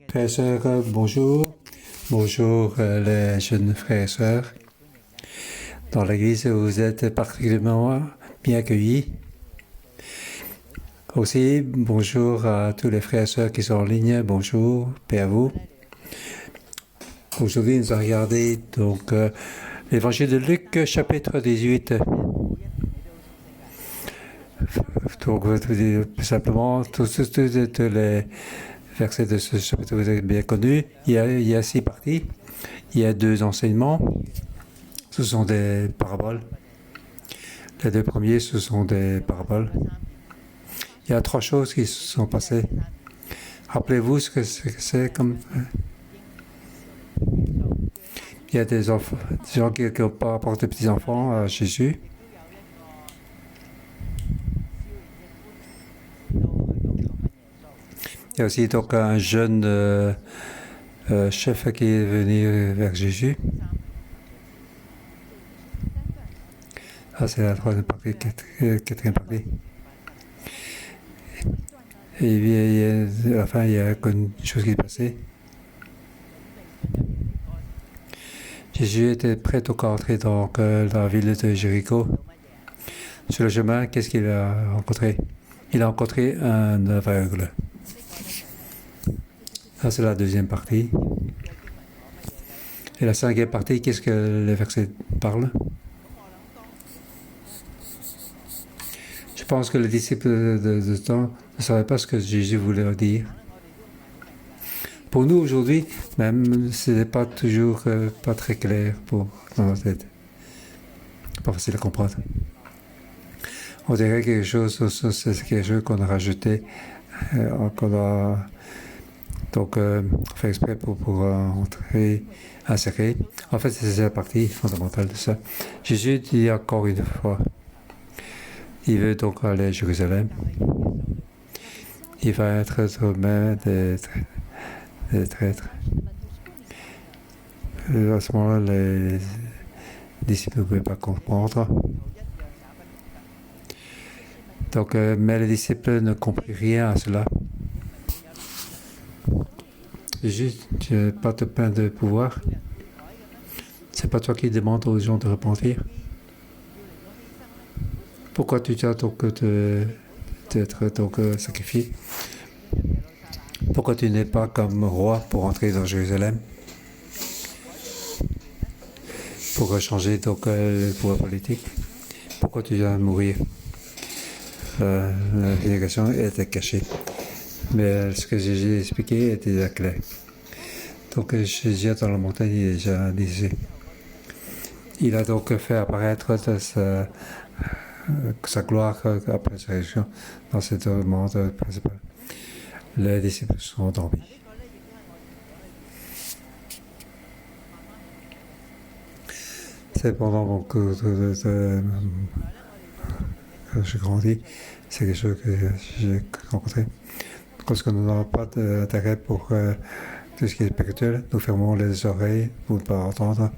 Frères et sœurs, bonjour. Bonjour les jeunes frères et sœurs. Dans l'église, vous êtes particulièrement bien accueillis. Aussi, bonjour à tous les frères et sœurs qui sont en ligne. Bonjour, paix à vous. Aujourd'hui, nous allons regarder donc l'évangile de Luc, chapitre 18. Donc, simplement, tous les versets de ce chapitre, vous avez bien connu. Il y a 6 parties. Il y a 2 enseignements. Ce sont des paraboles. Les 2 premiers, ce sont des paraboles. Il y a 3 choses qui se sont passées. Rappelez-vous ce que c'est comme... Il y a des enfants, des gens qui n'ont pas apporté des petits-enfants à Jésus. Il y a aussi donc un jeune chef qui est venu vers Jésus. Ah, c'est la 3e partie, 4e partie. Et à la fin, il y a une chose qui est passée. Jésus était prêt à entrer dans la ville de Jéricho. Sur le chemin, qu'est-ce qu'il a rencontré? Il a rencontré un aveugle. Ça, c'est la 2e partie. Et la 5e partie, qu'est-ce que le verset parle? Je pense que les disciples de ce temps ne savaient pas ce que Jésus voulait leur dire. Pour nous, aujourd'hui, même, ce n'est pas toujours pas très clair dans notre tête. Pas facile à comprendre. On dirait quelque chose, c'est quelque chose qu'on a rajouté, qu'on a donc fait exprès pour entrer, insérer. En fait, c'est la partie fondamentale de ça. Jésus dit encore une fois, il veut donc aller à Jérusalem. Il va être aux mains des traîtres. À ce moment-là, les disciples ne pouvaient pas comprendre. Donc, mais les disciples ne comprirent rien à cela. Jésus, tu n'as pas de plein de pouvoir. C'est pas toi qui demandes aux gens de repentir. Pourquoi tu dois donc d'être donc sacrifié? Pourquoi tu n'es pas comme roi pour entrer dans Jérusalem? Pour changer donc le pouvoir politique? Pourquoi tu dois mourir? La négation était cachée. Mais ce que Jésus a expliqué était déjà clair. Donc Jésus dans la montagne, il est déjà disait. Il a donc fait apparaître sa gloire après sa résurrection dans cette monde principal. Les disciples sont endormis. C'est pendant que je grandis, c'est quelque chose que j'ai rencontré. Parce que nous n'avons pas d'intérêt pour tout ce qui est spirituel, nous fermons les oreilles pour ne pas entendre.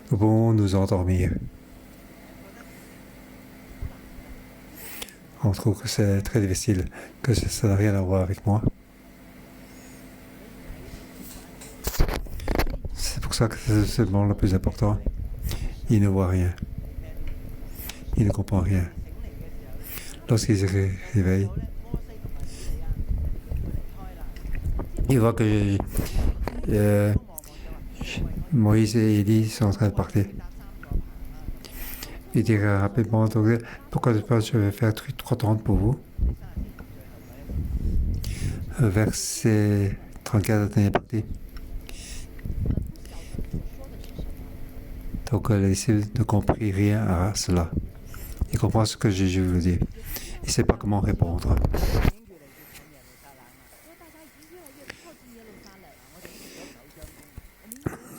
Nous pouvons nous endormir. On trouve que c'est très difficile, que ça n'a rien à voir avec moi. C'est pour ça que c'est le monde le plus important. Il ne voit rien. Il ne comprend rien. Lorsqu'il se réveille, il voit que Moïse et Élie sont en train de partir. Il dit rapidement, donc, pourquoi je vais faire 3 pour vous? Verset 34, la dernière partie. Donc les disciples ne comprirent rien à cela. Ils comprennent ce que Jésus veut dire. Il ne sait pas comment répondre.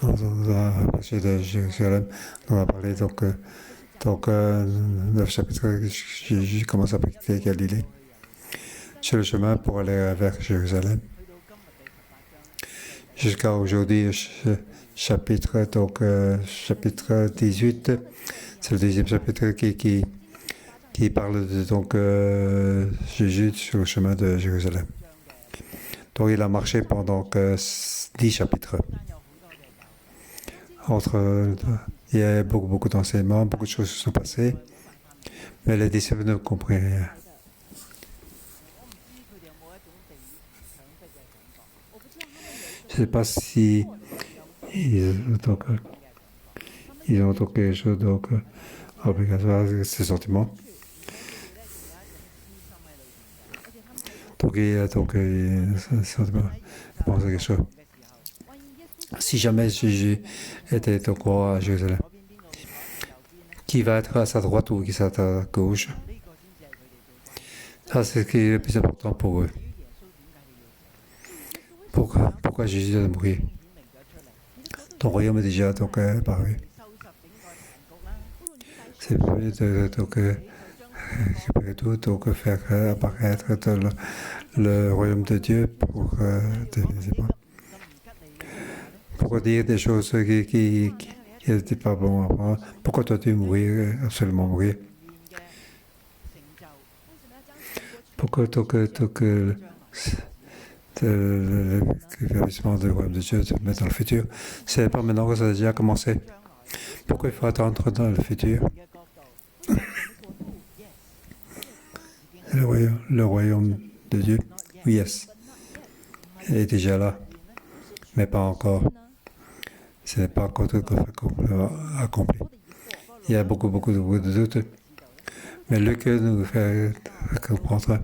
Dans la passage de Jérusalem, on a parlé donc le chapitre, Jésus commence à quitter Galilée sur le chemin pour aller vers Jérusalem. Jusqu'à aujourd'hui, chapitre 18, c'est le 2e chapitre qui parle de Jésus sur le chemin de Jérusalem. Donc il a marché pendant 10 chapitres. Il y a beaucoup d'enseignements, beaucoup de choses se sont passées, mais les disciples ne comprenaient rien. Je ne sais pas si ils ont quelque chose obligatoire avec ces sentiments. Donc il y a sentiments, je pense à quelque chose. Si jamais Jésus était encore à Jérusalem, qui va être à sa droite ou qui sera à sa gauche? Ça, c'est ce qui est le plus important pour eux. Pourquoi Jésus doit mourir? Ton royaume est déjà apparu. C'est faire apparaître le royaume de Dieu pour dire des choses qui n'étaient pas bonnes. Pourquoi dois-tu mourir, absolument mourir? Pourquoi l'établissement du royaume de Dieu se met dans le futur? C'est pas maintenant que ça a déjà commencé. Pourquoi il faut attendre dans le futur? Le royaume de Dieu, oui, yes, il est déjà là, mais pas encore. Ce n'est pas encore tout accompli. Il y a beaucoup de doutes. Mais Luc nous fait comprendre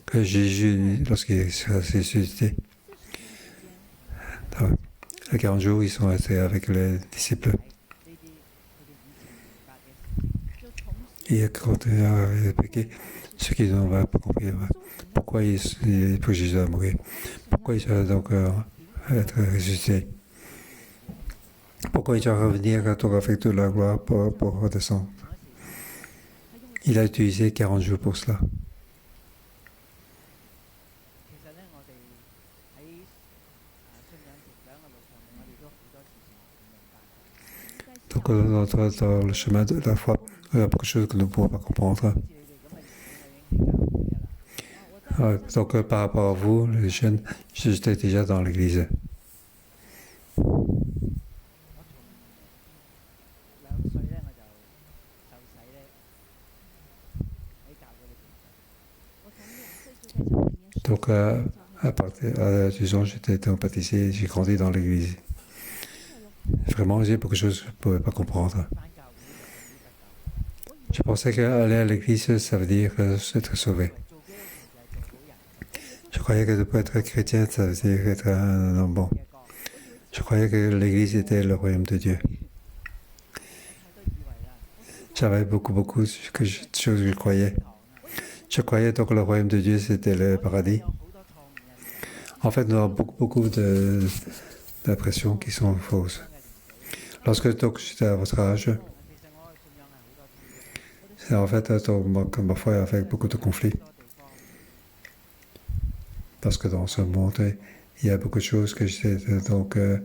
que Jésus, lorsqu'il s'est ressuscité, les 40 jours, ils sont restés avec les disciples. Il a continué à expliquer ce qu'ils n'ont pas compris. Pourquoi Jésus a mourir? Pourquoi il doit donc être ressuscité? Pourquoi il doit revenir avec toute la gloire pour redescendre? Il a utilisé 40 jours pour cela. Donc, dans le chemin de la foi, il y a beaucoup de choses que nous ne pouvons pas comprendre. Donc, par rapport à vous, les jeunes, j'étais déjà dans l'église. Donc, à partir de 10 ans, j'étais un pâtissier, j'ai grandi dans l'église. Vraiment, j'ai beaucoup de choses que je ne pouvais pas comprendre. Je pensais qu'aller à l'église, ça veut dire être sauvé. Je croyais que pour être chrétien, ça veut dire être un homme bon. Je croyais que l'église était le royaume de Dieu. J'avais beaucoup de choses que je croyais. Je croyais donc que le royaume de Dieu, c'était le paradis. En fait, nous avons beaucoup d'impressions qui sont fausses. Lorsque j'étais à votre âge, c'est en fait ma foi avec beaucoup de conflits. Parce que dans ce monde, il y a beaucoup de choses que c'était un peu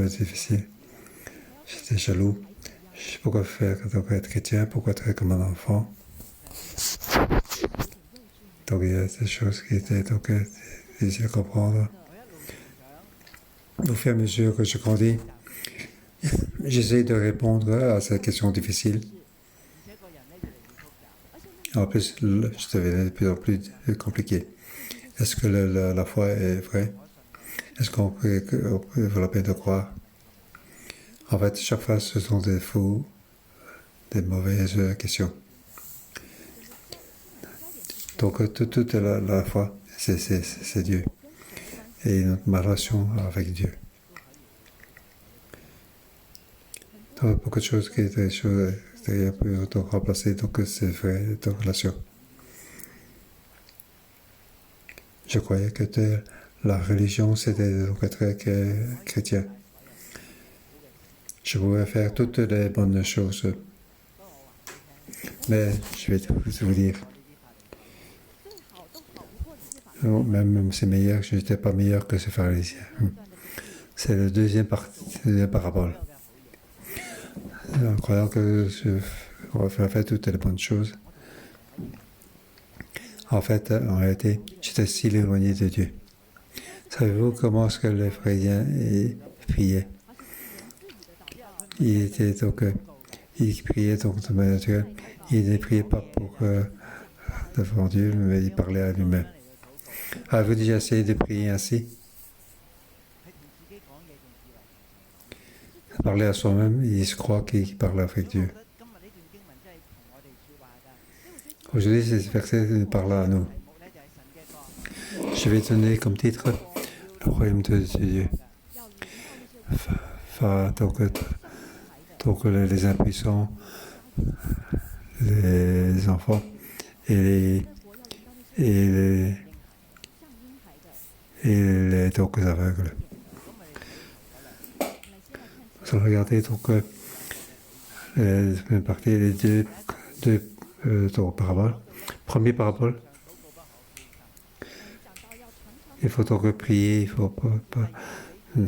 difficile. J'étais jaloux. Je sais pourquoi être chrétien, pourquoi être comme un enfant. Donc il y a des choses qui étaient difficiles à comprendre. Au fur et à mesure que je grandis, j'essaie de répondre à ces questions difficiles. En plus, je devenais de plus en plus compliqué. Est-ce que la foi est vraie? Est-ce qu'on peut la peine de croire? En fait, chaque fois, ce sont des mauvaises questions. Donc, toute la foi, c'est Dieu. Et ma relation avec Dieu. Donc, beaucoup de choses qui étaient remplacées, donc c'est vrai, de relation. Je croyais que la religion, c'était donc être chrétien. Je pouvais faire toutes les bonnes choses. Mais je vais vous dire, même c'est meilleur, je n'étais pas meilleur que ce pharisien. C'est la deuxième parabole. En croyant que je fait toutes les bonnes choses. En fait, en réalité, j'étais si éloigné de Dieu. Savez-vous comment est-ce que les pharisiens priaient? Il était donc, il priait donc de manière naturelle. Il ne priait pas pour devant Dieu, mais il parlait à lui-même. Avez-vous déjà essayé de prier ainsi? Parler à soi-même, il se croit qu'il parle avec Dieu. Aujourd'hui, ce verset nous parle à nous. Je vais donner comme titre le royaume de Dieu. Donc les impuissants, les enfants et les donc aveugles. Vous allez regarder donc la partie les deux paraboles. Première parabole. Il faut donc prier, il faut pas. La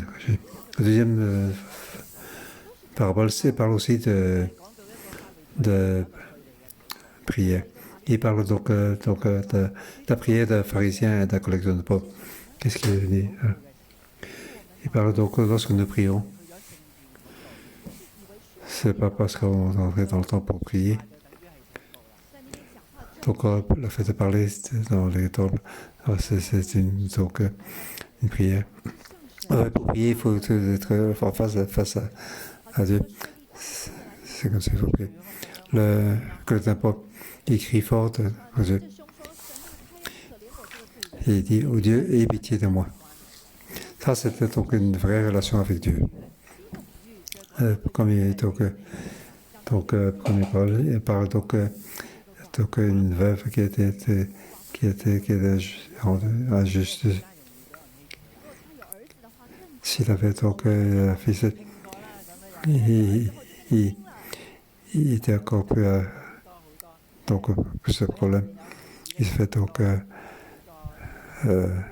deuxième parabole, c'est parle aussi de prière. Il parle donc de la prière d'un pharisien et d'un collecteur de pauvres. Qu'est-ce qu'il dit? Il parle donc lorsque nous prions, c'est pas parce qu'on est entré dans le temps pour prier. Donc le fait de parler dans les temps, c'est une prière. Pour prier, il faut être face à Dieu. C'est comme ça qu'il faut prier. Le collecteur de pauvres, il crie fort à Dieu. Et il dit, oh Dieu, aie pitié de moi. Ça, c'était donc une vraie relation avec Dieu. Comme il parle donc une veuve qui était rendue injuste. S'il avait donc un fils, il était encore plus plus de problème. Il se fait donc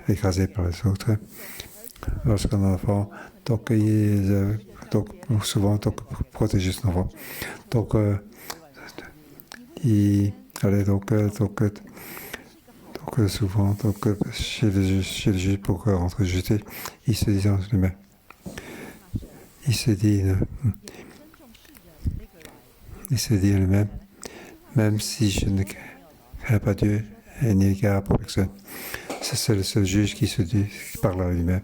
écrasé par les autres. Lorsqu'un enfant, donc souvent protéger son enfant. Donc il allait donc souvent chez le juge pour rentrer jeté. Il se disait en lui-même. Il se dit en lui-même, même si je ne crains pas Dieu et n'y garde pour personne. C'est le seul juge qui parle à lui-même.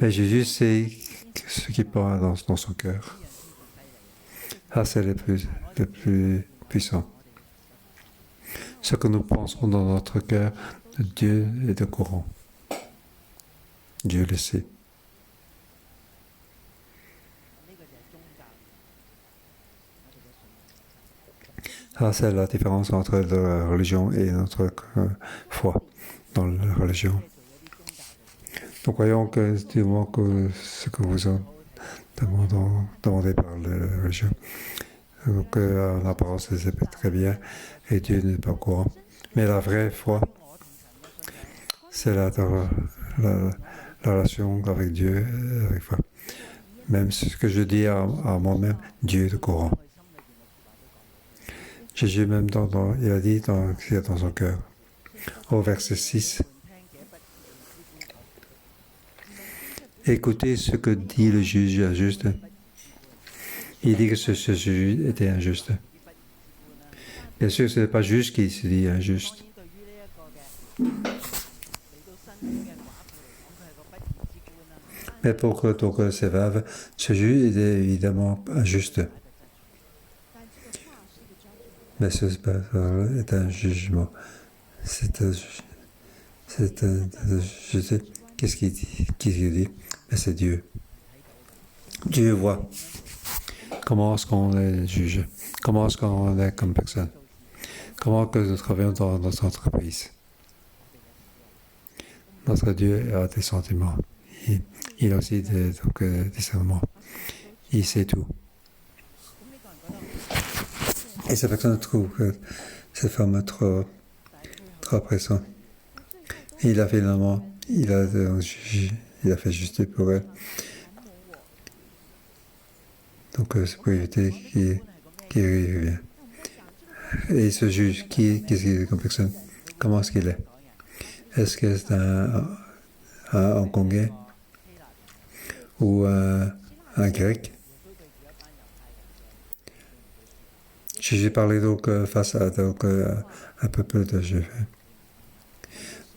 Mais Jésus sait ce qui part dans son cœur. Ça, c'est le plus puissant. Ce que nous pensons dans notre cœur, Dieu est au courant. Dieu le sait. Ça, c'est la différence entre la religion et notre foi dans la religion. Nous croyons que du moment que ce que vous demandez par la religion, donc en apparence, c'est très bien et Dieu n'est pas au courant. Mais la vraie foi, c'est la relation avec Dieu, avec foi. Même ce que je dis à moi-même, Dieu est au courant. Jésus même, il a dit qu'il y a dans son cœur. Au verset 6, écoutez ce que dit le juge injuste. Il dit que ce juge était injuste. Bien sûr, ce n'est pas juste qui se dit injuste. Mais pour que ces veuves, ce juge était évidemment injuste. Mais ce est un jugement. Qu'est-ce qu'il dit? Mais c'est Dieu. Dieu voit. Comment est-ce qu'on est juge? Comment est-ce qu'on est comme personne? Comment que nous travaillons dans notre entreprise? Notre Dieu a des sentiments. Il a aussi des discernements. Il sait tout. Et cette personne trouve que cette femme est trop pressante. Et il a fait justice pour elle. Donc c'est pour éviter qu'il revient. Et ce juge, qu'est-ce qu'il est comme personne? comment est-ce qu'il est? Est-ce que c'est un Hongkongais ou un Grec? J'ai parlé donc face à donc, un peuple de Juifs.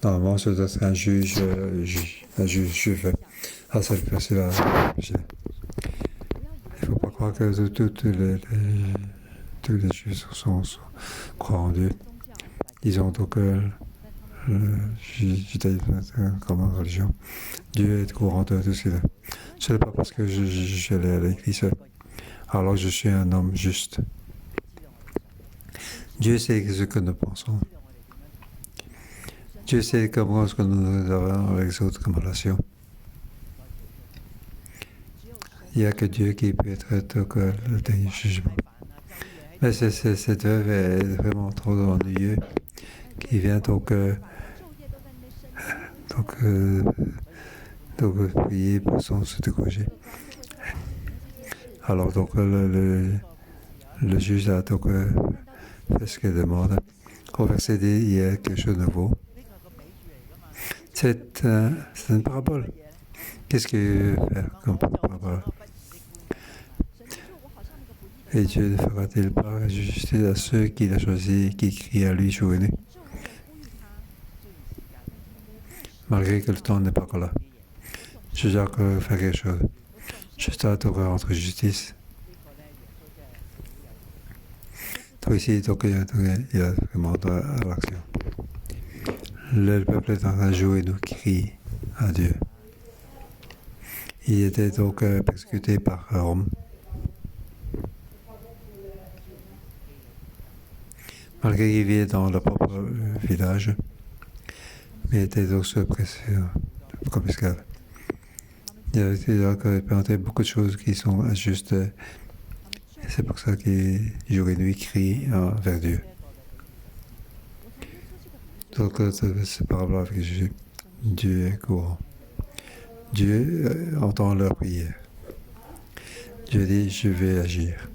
Normalement, ce doit être un juge juif. Ah, c'est le plus là. Il ne faut pas croire que tous les juifs croient en Dieu. Ils ont donc le judaïsme comme religion. Dieu est courant de tout cela. Ce n'est pas parce que je suis allé à l'église alors que je suis un homme juste. Dieu sait ce que nous pensons. Dieu sait comment ce que nous avons avec les autres comme relation. Il n'y a que Dieu qui peut être le dernier jugement. Mais cette œuvre est vraiment trop ennuyeux qui vient donc prier pour se décourager. Alors donc le juge a donc fait ce qu'il demande. Au verset 10, il y a quelque chose de nouveau. C'est une parabole. Qu'est-ce qu'il veut faire comme parabole? Et Dieu ne fera-t-il pas justice à ceux qu'il a choisis, qui crient à lui jour et nuit? Malgré que le temps n'est pas encore là. Je dois faire quelque chose. Je dois rendre justice. Donc ici, donc, il y a vraiment à l'action. Le peuple est en train de jouer, nous crie à Dieu. Il était donc persécuté par Rome. Malgré qu'il vivait dans leur propre village, mais il était donc oppressé comme esclave. Il a expérimenté beaucoup de choses qui sont injustes. Et c'est pour ça qu'il jour et nuit crie vers Dieu. Donc c'est par rapport avec Jésus. Dieu est courant. Dieu entend leur prière. Dieu dit, je vais agir.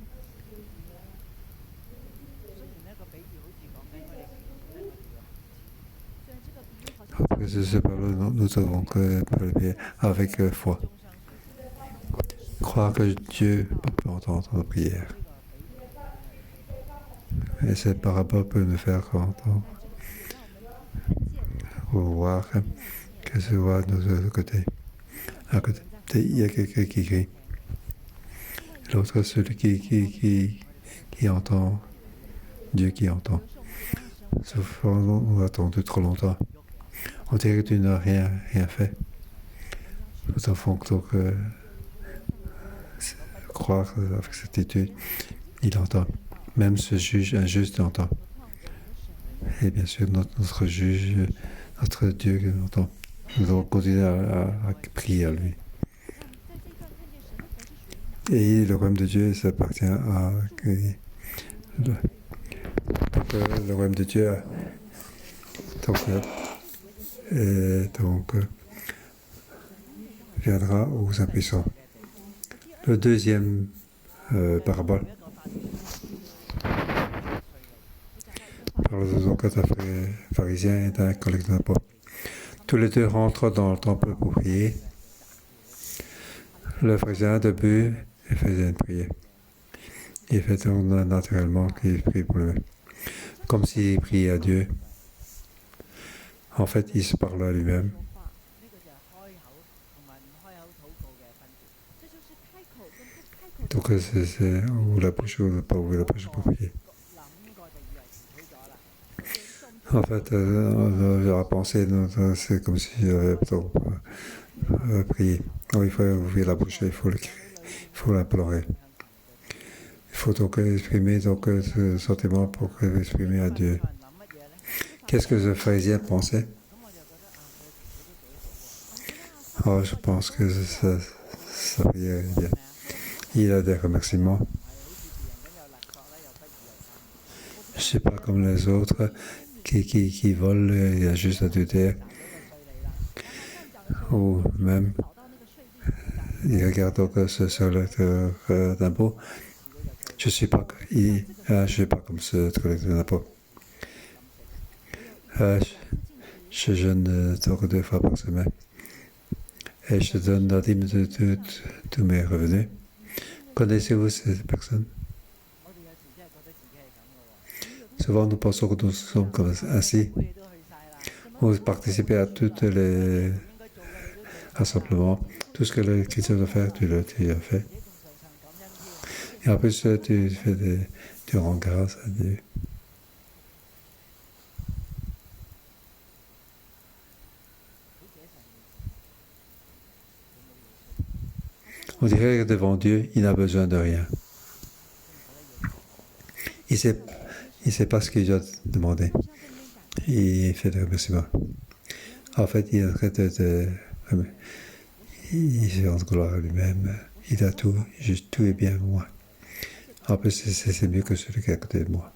Après ce parole, nous devons prier avec foi. Croire que Dieu peut entendre nos prières. Et cette parabole peut nous faire entendre. Pour voir que ce soit de l'autre côté. À côté, il y a quelqu'un qui crie. L'autre, celui qui entend. Dieu qui entend. Sauf qu'on a attendu trop longtemps. On dirait que tu n'as rien fait. Nous devons donc croire avec certitude. Il entend. Même ce juge injuste entend. Et bien sûr, notre juge, notre Dieu qui entend. Nous devons continuer à prier à lui. Et le royaume de Dieu, ça appartient à... le royaume de Dieu viendra aux impuissants. Le deuxième parabole parle donc d'un pharisien et d'un collecteur d'impôts. Tous les deux rentrent dans le temple pour prier. Le pharisien debout et faisait une prière. Il fait donc naturellement qu'il prie pour lui-même. Comme s'il priait à Dieu. En fait, il se parle à lui-même. Donc, c'est ouvrir la bouche ou ne pas ouvrir la bouche pour prier. En fait, la pensée, c'est comme si j'avais prié. Alors, il faut ouvrir la bouche, il faut le crier, il faut l'implorer. Il faut donc exprimer ce sentiment pour exprimer à Dieu. Qu'est-ce que ce pharisien pensait? Oh, je pense que ça prière est bien. Il a des remerciements. Je ne sais pas comme les autres qui volent, il y a juste adultère. Ou même, il regarde donc ce collecteur d'impôts. Je ne suis pas comme ce collecteur d'impôts. je jeûne donc 2 fois par semaine. Et je donne la dîme de tous mes revenus. Connaissez-vous ces personnes? Souvent, nous pensons que nous sommes comme ainsi. Vous participez à toutes les rassemblements. Tout ce que le chrétien doit faire, tu l'as fait. Et en plus, tu rends grâce à Dieu. On dirait que devant Dieu, il n'a besoin de rien. Il sait pas ce qu'il doit demander. Il fait des remerciements. En fait, il est en train il se rend gloire à lui-même. Il a tout. Tout est bien moi. En plus, c'est mieux que celui qui est à côté de moi.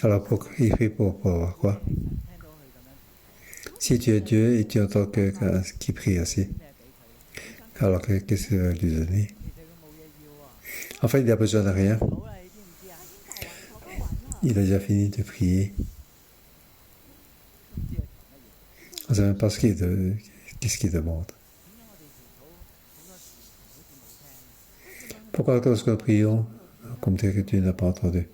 Alors, il prie pour avoir quoi? Si tu es Dieu et tu entends quelqu'un qui prie ainsi, alors qu'est-ce que tu vas lui donner? En fait, il n'a besoin de rien. Il a déjà fini de prier. On ne sait même pas qu'est-ce qu'il demande. Pourquoi lorsque nous prions, comme tel que Dieu n'a pas entendu?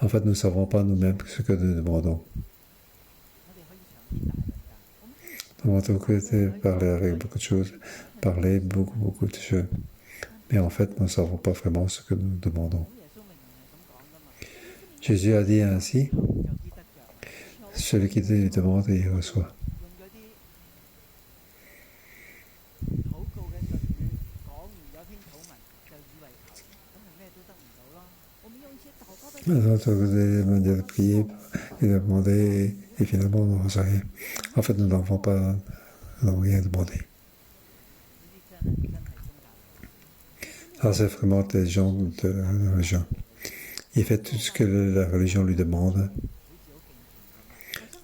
En fait, nous ne savons pas nous-mêmes ce que nous demandons. Nous demandons que de parler avec beaucoup de choses, parler beaucoup de choses. Mais en fait, nous ne savons pas vraiment ce que nous demandons. Jésus a dit ainsi, celui qui lui demande, il reçoit. Alors, on a de prier et de demander, et finalement, on ne reçoit rien. En fait, nous n'avons rien demandé. Alors, c'est vraiment des gens de la religion. Il fait tout ce que la religion lui demande.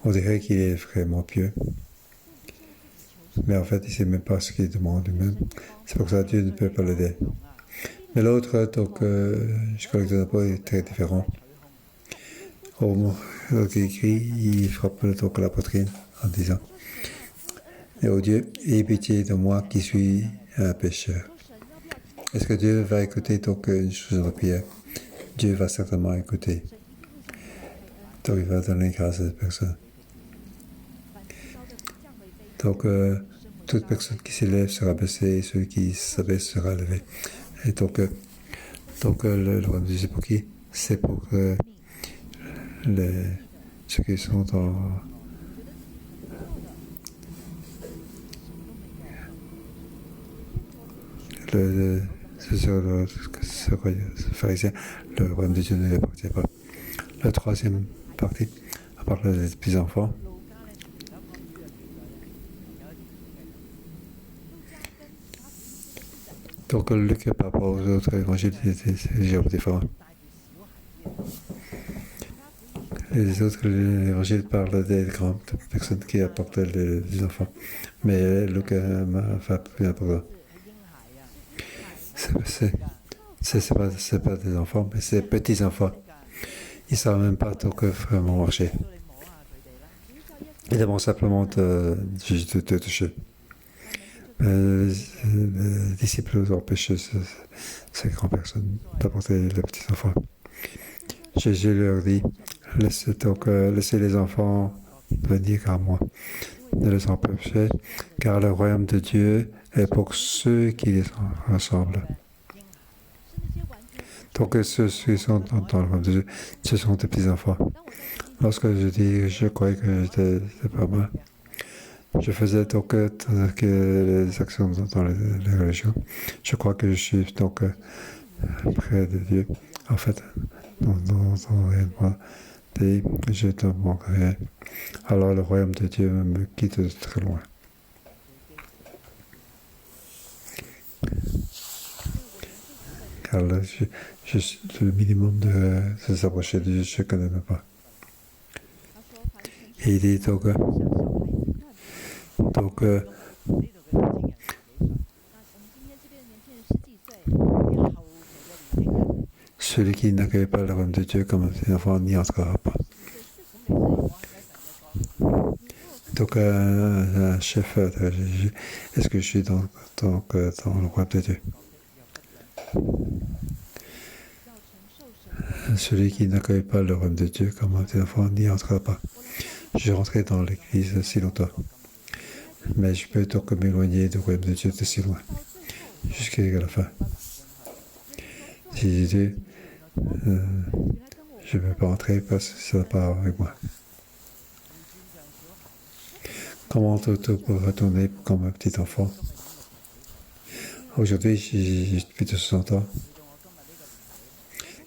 On dirait qu'il est vraiment pieux. Mais en fait, il ne sait même pas ce qu'il demande lui-même. C'est pour ça que Dieu ne peut pas l'aider. Mais l'autre, donc, je crois que le rapport est très différent. Au moment où il crie, il frappe donc la poitrine en disant « Oh Dieu, aie pitié de moi qui suis un pécheur. » Est-ce que Dieu va écouter donc une chose de prière? Dieu va certainement écouter. Donc il va donner grâce à cette personne. Donc toute personne qui s'élève sera baissée et celui qui s'abaisse sera levé. Et donc le royaume de Dieu, c'est pour qui? C'est pour ceux qui sont dans ce pharisien, le royaume de Dieu ne lui appartient pas. La troisième partie, à part les petits enfants, donc Luc par rapport aux autres évangiles, c'est légèrement différent. Les autres évangiles parlent des grandes personnes qui apportent les enfants. Mais Luc m'a fait plus important. C'est pas des enfants, mais c'est petits enfants. Ils ne savent même pas donc vraiment marcher. Ils demandent simplement de toucher. Les disciples empêchent ces grandes personnes d'apporter les petits enfants. Jésus leur dit, laissez les enfants venir à moi. Ne les empêchez, car le royaume de Dieu est pour ceux qui les rassemblent. Donc ceux qui sont dans le royaume de Dieu, ce sont des petits enfants. Lorsque je dis, je croyais que j'étais pas mal. Je faisais donc les actions dans les religions. Je crois que je suis donc près de Dieu. En fait, dans réellement, je ne manque rien. Alors le royaume de Dieu me quitte de très loin. Car là, le minimum de s'approcher de Dieu, je ne connais même pas. Et il dit donc Celui qui n'accueille pas le royaume de Dieu comme un petit enfant n'y entrera pas. Donc, un chef de Jésus, est-ce que je suis dans le royaume de Dieu? Celui qui n'accueille pas le royaume de Dieu comme un petit enfant n'y entrera pas. Je rentrais dans l'église si longtemps, mais je peux donc m'éloigner du royaume de Dieu de si loin, jusqu'à la fin. Si je dis, je ne veux pas entrer parce que ça ne va pas avec moi. Comment tu peux retourner comme un petit enfant? Aujourd'hui, j'ai plus de 60 ans.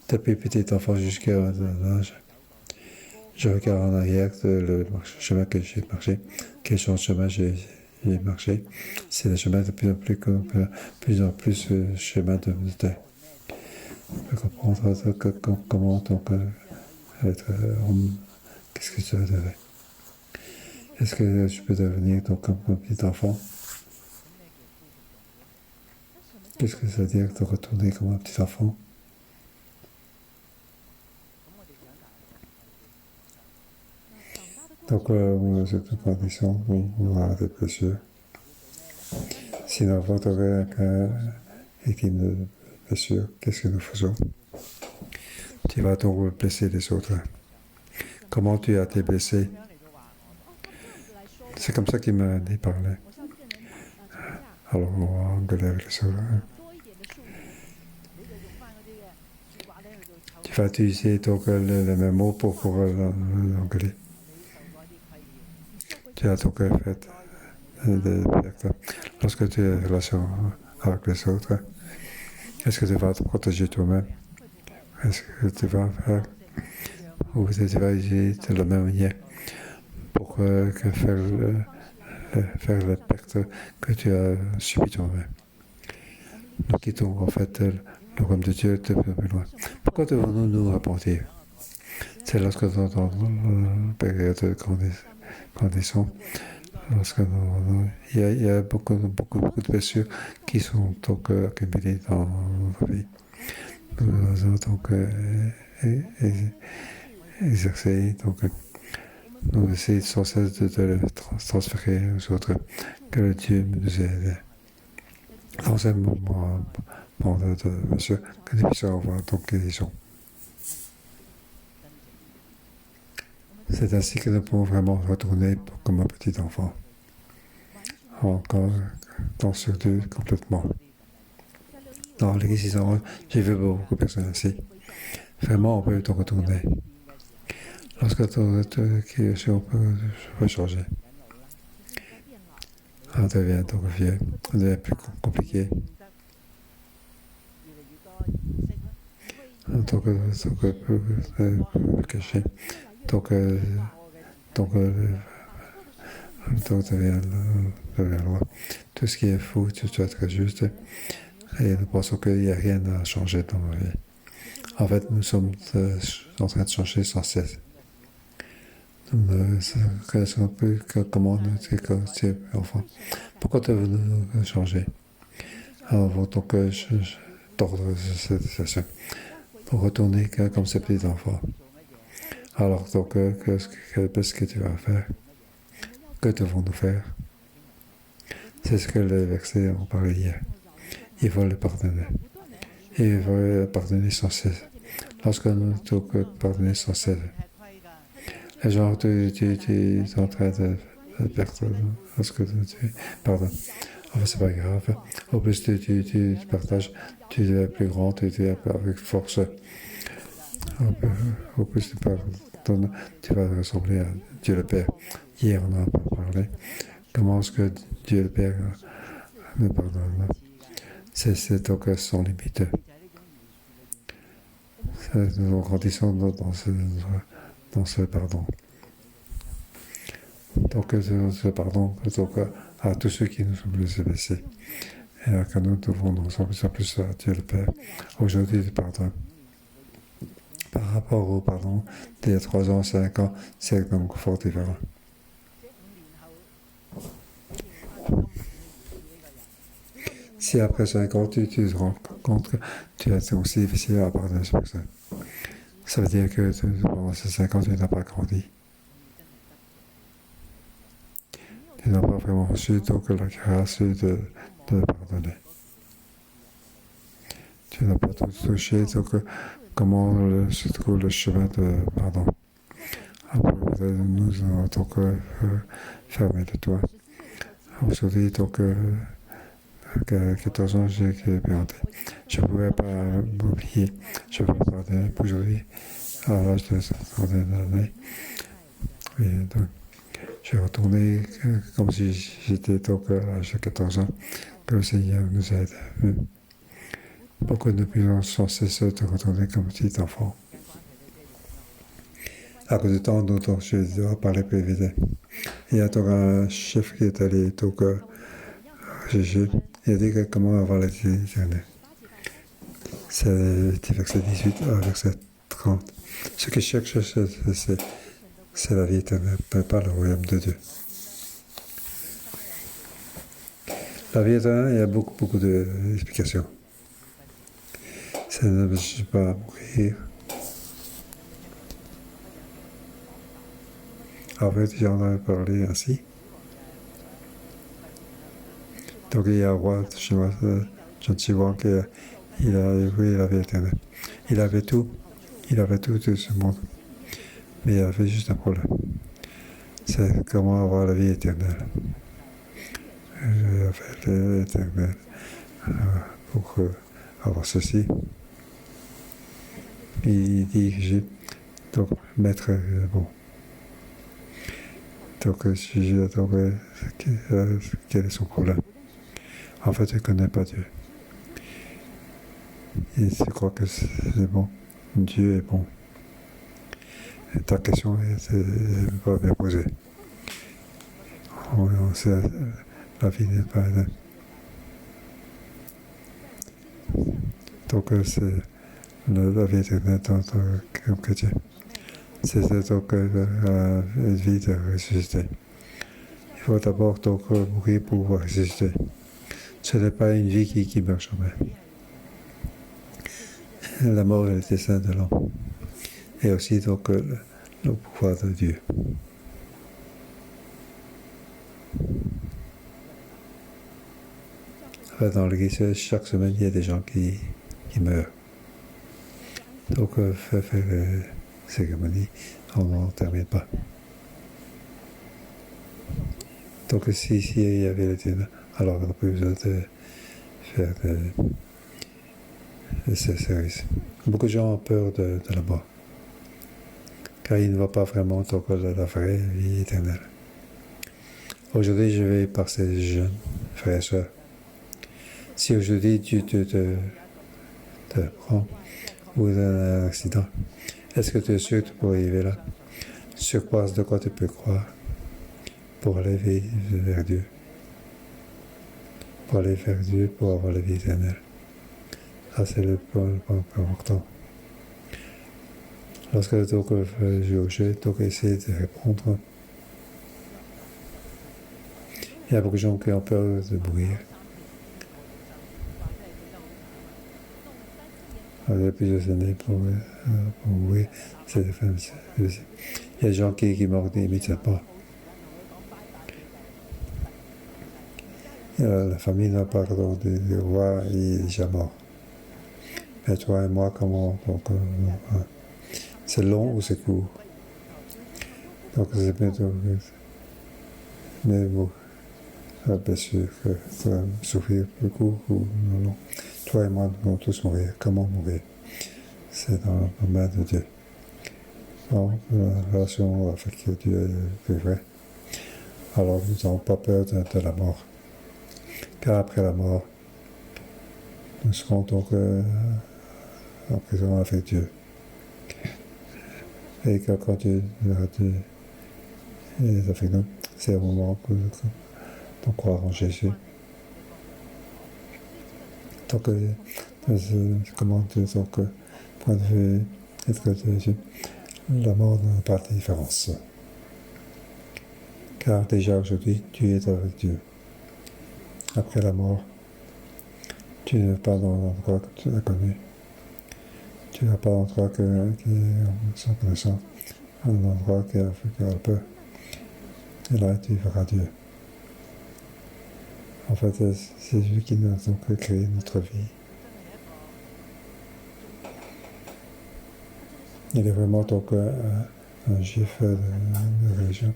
Depuis petit enfant jusqu'à l'âge, je regarde en arrière le chemin que j'ai marché, quel genre de chemin j'ai marché. C'est le chemin de plus en plus chemin de terre. Je peux comprendre comment donc être qu'est-ce que tu veux devenir? Est-ce que je peux devenir donc comme un petit enfant? Qu'est-ce que ça veut dire de retourner comme un petit enfant? Donc, cette condition, oui, on a des blessures. Si l'enfant aurait une blessure, qu'est-ce que nous faisons? Tu vas donc blesser les autres. Comment tu as été blessé? C'est comme ça qu'il m'a parlé. Alors, on va engueuler avec les autres. Tu vas utiliser donc le même mot pour l'engueuler. Tu as donc fait des pertes. Lorsque tu es en relation avec les autres, est-ce que tu vas te protéger toi-même? Est-ce que tu vas faire ou tu vas utiliser de la même manière pour faire la perte que tu as subie toi-même? Nous quittons en fait le royaume de Dieu de plus loin. Pourquoi devons-nous nous repentir? C'est lorsque nous sommes dans une période de grandissant, lorsque il y a beaucoup de blessures qui sont donc accumulées dans notre vie. Nous avons donc exercer, donc nous essayons sans cesse de le transférer aux autres, que Dieu nous aide. Dans un moment de monsieur, que nous puissions avoir donc guérison. C'est ainsi que nous pouvons vraiment retourner comme un petit enfant, encore dans ce Dieu complètement. Dans l'église 601, j'ai vu beaucoup de personnes ainsi. Vraiment, on peut donc retourner. Lorsque on peut changer, on devient donc vieux, on devient plus compliqué. Donc caché. Donc devient loin. Tout ce qui est fou, tout doit être juste. Et nous pensons qu'il n'y a rien à changer dans ma vie. En fait, nous sommes en train de changer sans cesse. Nous ne connaissons plus comment nous enfants. Pourquoi devons-nous changer? Alors, donc, tordre cette situation pour retourner comme ces petits enfants. Alors, donc, qu'est-ce que tu vas faire? Que devons-nous faire? C'est ce que les versets ont parlé hier. Il faut le pardonner. Et il faut le pardonner sans cesse. Lorsque nous pardonner sans cesse, les gens, tu es en train de perdre lorsque tu pardonnes. Enfin, c'est pas grave. Au plus tu partages, tu es plus grand, tu es avec force. Au plus tu pardonnes, tu vas ressembler à Dieu le Père. Hier, on a parlé. Comment est-ce que Dieu le Père nous pardonne? C'est donc sans limite. Nous grandissons dans ce pardon. Donc, ce pardon donc, à tous ceux qui nous ont blessés. Et là, que nous devons nous plus en plus à Dieu le Père. Aujourd'hui, le pardon. Par rapport au pardon d'il y a 3 ans, 5 ans, c'est donc fort différent. Si après 5 ans, tu te rends compte que tu es aussi difficile à pardonner cette personne, ça veut dire que pendant ces 5 ans, tu n'as pas grandi. Tu n'as pas vraiment reçu donc la grâce de pardonner. Tu n'as pas tout touché donc comment se trouve le chemin de pardon. Après, nous allons donc fermer de toi. Aujourd'hui, donc, 14 ans, j'ai perdé. Je ne pouvais pas m'oublier. Je ne pouvais pas pardonner aujourd'hui, à l'âge de 31 années. Et donc, j'ai retourné comme si j'étais donc à l'âge de 14 ans, que le Seigneur nous aide. Beaucoup de gens sont cessés de retourner comme petit enfant. À cause du temps, donc, je dois parler plus vite. Il y a donc un chef qui est allé donc Jésus. Il a dit que comment avoir la vie éternelle. C'est verset 18 à verset 30. Ce que je cherche, c'est la vie éternelle, mais pas le royaume de Dieu. La vie éternelle, il y a beaucoup d'explications. Ça ne veut pas mourir. En fait, j'en avais parlé ainsi. Donc il y a un roi chinois, John Chihuahua, il a vu la vie éternelle. Il avait tout de ce monde. Mais il avait juste un problème. C'est comment avoir la vie éternelle. L'éternel pour avoir ceci. Il dit, donc, maître, bon. Donc, quel est son problème? En fait, je ne connais pas Dieu. Et je crois que c'est bon. Dieu est bon. Et ta question est pas bien posée. On sait, la vie n'est pas... Donc, c'est la vie éternelle comme chrétien. C'est donc une vie de ressusciter. Il faut d'abord donc mourir pour pouvoir ressusciter. Ce n'est pas une vie qui meurt jamais. La mort est le dessein de l'homme. Et aussi donc le pouvoir de Dieu. Dans l'église, chaque semaine, il y a des gens qui meurent. Donc, faire cérémonie, on n'en termine pas. Donc, si il y avait le dîner, alors on n'a plus besoin de faire ces services. Beaucoup de gens ont peur de la mort, car ils ne voient pas vraiment donc, la vraie vie éternelle. Aujourd'hui, je vais par ces jeunes frères et sœurs. Si aujourd'hui tu te prends ou d'un accident, est-ce que tu es sûr que tu peux arriver là? Sur base de quoi tu peux croire pour aller vers Dieu? Pour aller vers Dieu, pour avoir la vie éternelle. Ça, c'est le point important. Lorsque donc, je joue au jeu, donc essayer de répondre. Il y a beaucoup de gens qui ont peur de mourir. Il y a plusieurs années pour mourir. Il y a des gens qui meurent immédiatement. La famille n'a pas de roi, il est déjà mort. Mais toi et moi, comment donc, c'est long ou c'est court? Donc c'est bientôt. Mais bon, bien sûr que tu vas souffrir plus court ou non, non. Toi et moi, nous allons tous mourir. Comment mourir? C'est dans la main de Dieu. Donc, la relation avec Dieu est vraie. Alors, nous n'avons pas peur de la mort. Car après la mort, nous serons donc en prison avec Dieu. Et quand Dieu est avec nous, c'est le moment pour croire en Jésus. Donc, comment donc, point de vue être de Dieu, la mort n'a pas de différence. Car déjà aujourd'hui, tu es avec Dieu. Après la mort, Tu n'es pas dans l'endroit que tu as connu. Tu n'as pas l'endroit qui est sans connaissance. Un endroit qui a fait un peu. Et là, tu verras Dieu. En fait, c'est lui qui nous a donc créé notre vie. Il est vraiment donc un juif de religion.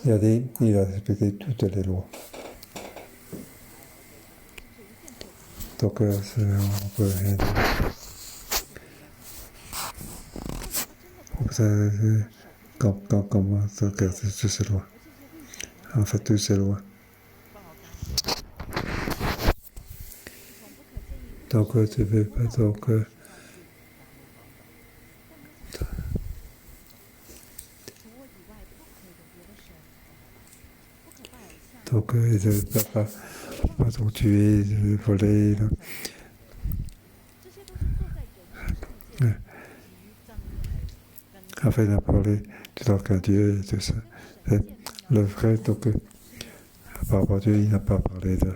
Il a respecté toutes les lois. Donc, on peut rien dire. Comment regarder toutes ces lois. En fait, toutes ces lois. Donc, tu ne peux pas il ne peut pas donc tuer, voler. En fait, il a parlé du temps qu'un Dieu et tout ça. Et le vrai, donc, par rapport à Dieu, il n'a pas parlé de.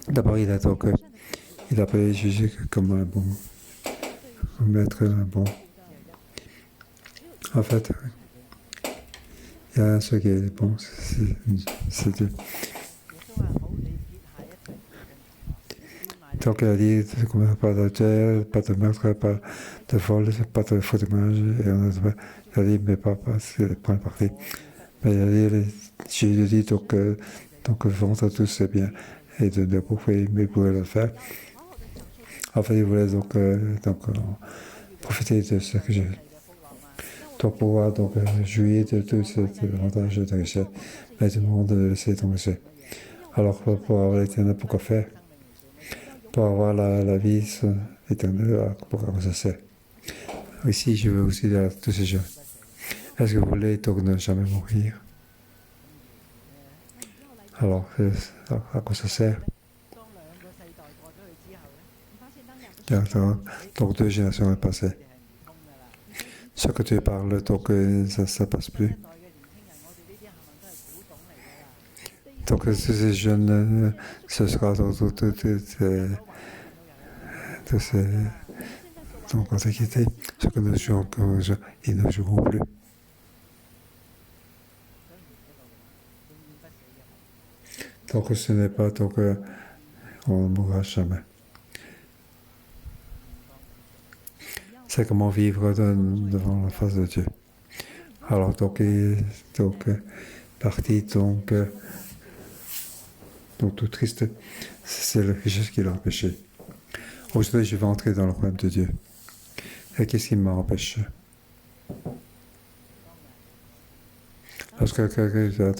D'abord, il a pas jugé comme un bon maître, un bon. En fait, il y a un seul qui est bon, c'est Dieu. Donc, il a dit pas d'adultère, pas de meurtre, pas de vol, pas de faux témoignage. Il a dit, mais pas c'est le point parti. Mais il a dit, Jésus dit donc vendre tout c'est bien et de ne pas mais pouvait le faire. En fait, il voulait donc profiter de ce que j'ai. Donc pouvoir jouir de tout cet avantage de richesse, mais tout le monde laisser tomber. Alors pour avoir l'éternel, pourquoi faire? Pour avoir la vie éternelle, pourquoi ça sert? Ici, je veux aussi dire à tous ces gens, est-ce que vous voulez donc ne jamais mourir? Alors, à quoi ça sert? Donc 2 générations sont passées. Ce que tu parles, donc ça ne passe plus. Donc tous ces jeunes, ce sera dans toutes ces donc antiquités, ce que nous jouons, ils ne joueront plus. Donc ce n'est pas on ne mourra jamais. C'est comment vivre devant la face de Dieu. Alors parti donc tout triste, c'est la richesse qui l'a empêché. Aujourd'hui, je vais entrer dans le royaume de Dieu. Et qu'est-ce qui m'empêche? Lorsque quelqu'un va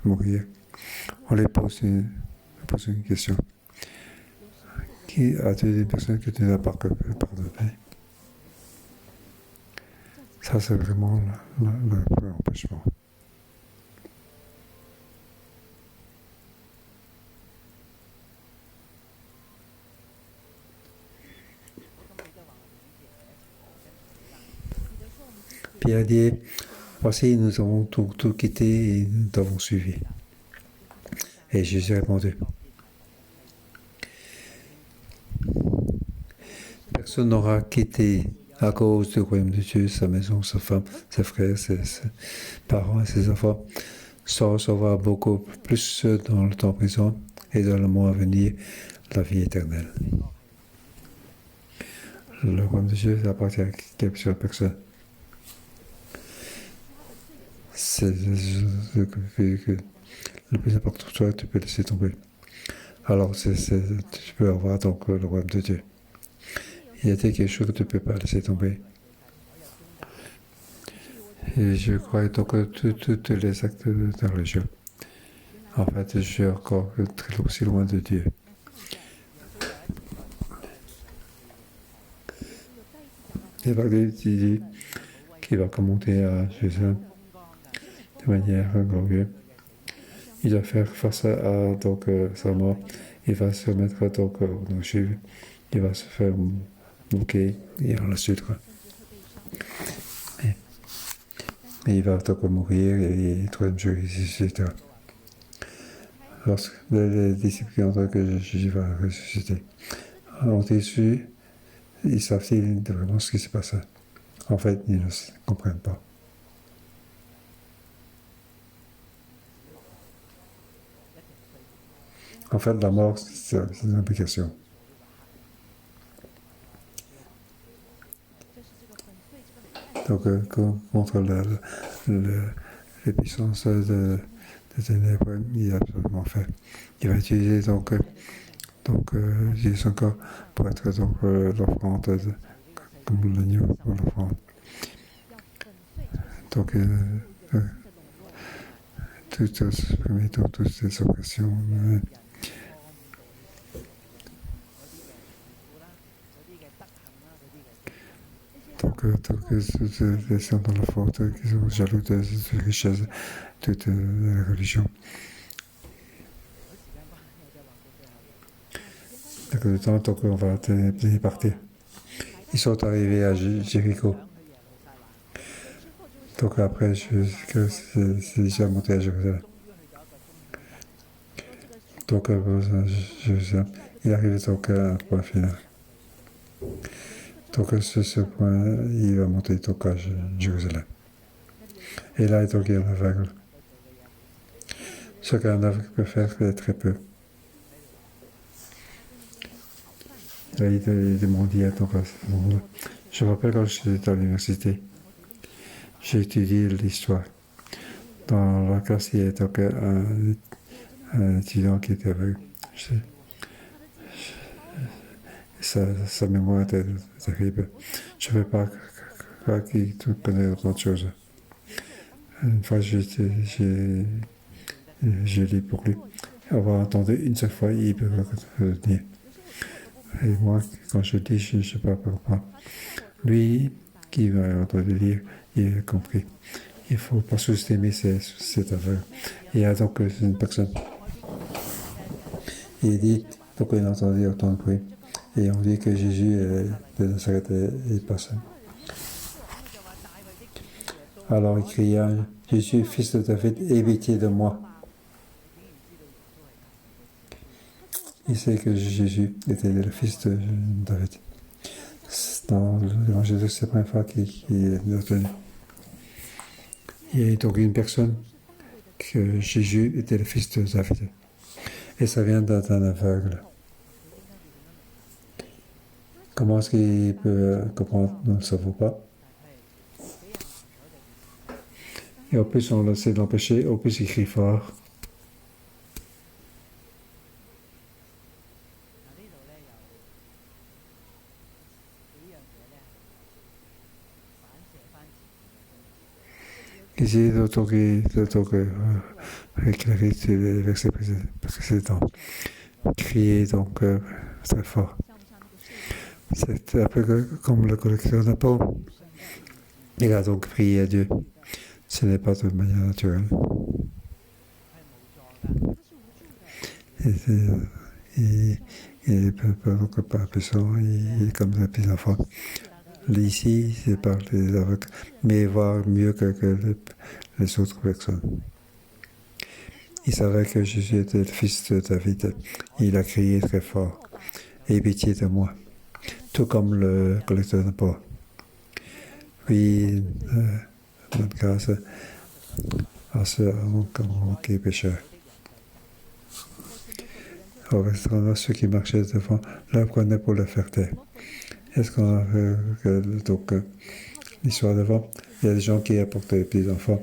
mourir, on lui pose une question. Qui as-tu des personnes que tu n'as pas pardonné? Ça, c'est vraiment le premier empêchement. Pierre a dit, voici, nous avons tout quitté et nous t'avons suivi. Et Jésus a répondu, personne n'aura quitté à cause du royaume de Dieu sa maison, sa femme, ses frères, ses parents et ses enfants, sans recevoir beaucoup plus dans le temps présent et dans le monde à venir, la vie éternelle. Le royaume de Dieu appartient à quelque chose, personne. C'est le plus important pour toi, tu peux laisser tomber. Alors, tu peux avoir donc le royaume de Dieu. Il y a quelque chose que tu ne peux pas laisser tomber. Et je crois donc que tous les actes de la religion, en fait, je suis encore aussi loin de Dieu. Il va dire qu'il va commenter à Jésus de manière glorieuse. Il va faire face à sa mort. Il va se mettre aux juifs. Il va se faire moquer et en la suite. Et il va mourir et troisième jour, etc. lorsque les disciples qui ont entendu que Jésus va ressusciter ont déçu, ils savent-ils vraiment ce qui se passe. En fait, ils ne comprennent pas. En fait, la mort, c'est une implication. Donc, contre les puissances de ténèbres, il a absolument fait. Il va utiliser Jésus encore pour être l'offrande, comme l'agneau pour l'offrande. Donc, toutes ces occasions. Donc, ceux qui sont dans la faute, qui sont jaloux de richesse, de la religion. Donc, le temps, donc, on va tenir partir. Ils sont arrivés à Jéricho. Donc, après, c'est déjà monté à Jérusalem. Donc, Jérusalem, il arrive donc à un point final. Donc, ce point, il va monter donc à Jérusalem. Et là, donc, il y a un aveugle. Ce qu'un aveugle peut faire, c'est très peu. Là, il demandait donc à ce moment-là. Je me rappelle quand j'étais à l'université, j'ai étudié l'histoire. Dans la classe, il y avait donc un étudiant qui était aveugle. Sa mémoire était terrible. Je ne sais pas qu'il connaît autant de choses. Une fois, j'ai lu pour lui. On va entendre une seule fois, il peut retenir. Et moi, quand je dis, je ne sais pas pourquoi. Lui, qui m'a entendu lire, il a compris. Il ne faut pas sous-estimer cet aveugle. Il y a donc une personne. Il dit, donc il a entendu autant de bruit. Et on dit que Jésus de Nazareth est passé. Alors il cria, Jésus, fils de David, aie pitié de moi. Il sait que Jésus était le fils de David. Dans l'évangile de c'est la première fois qu'il est retenu. Il y a donc une personne que Jésus était le fils de David. Et ça vient d'un aveugle. Comment est-ce qu'il peut comprendre? Nous ne le savons pas. Et en plus, on le sait d'empêcher, en plus, il crie fort. Ici, donc, éclairer les versets précédents. Crier donc très fort. C'est un peu comme le collecteur d'impôts. Il a donc prié à Dieu. Ce n'est pas de manière naturelle. Il n'est pas puissant, il est comme un petit enfant. Ici, c'est par les aveugles, mais voir mieux que les autres personnes. Il savait que Jésus était le fils de David. Il a crié très fort. Aie pitié de moi. Tout comme le collecteur d'impôts. Oui, notre grâce à ceux qui est pécheur. Au restaurant, ceux qui marchaient devant le prenaient pour le faire taire. Est-ce qu'on a donc l'histoire devant? Il y a des gens qui apportent des petits enfants.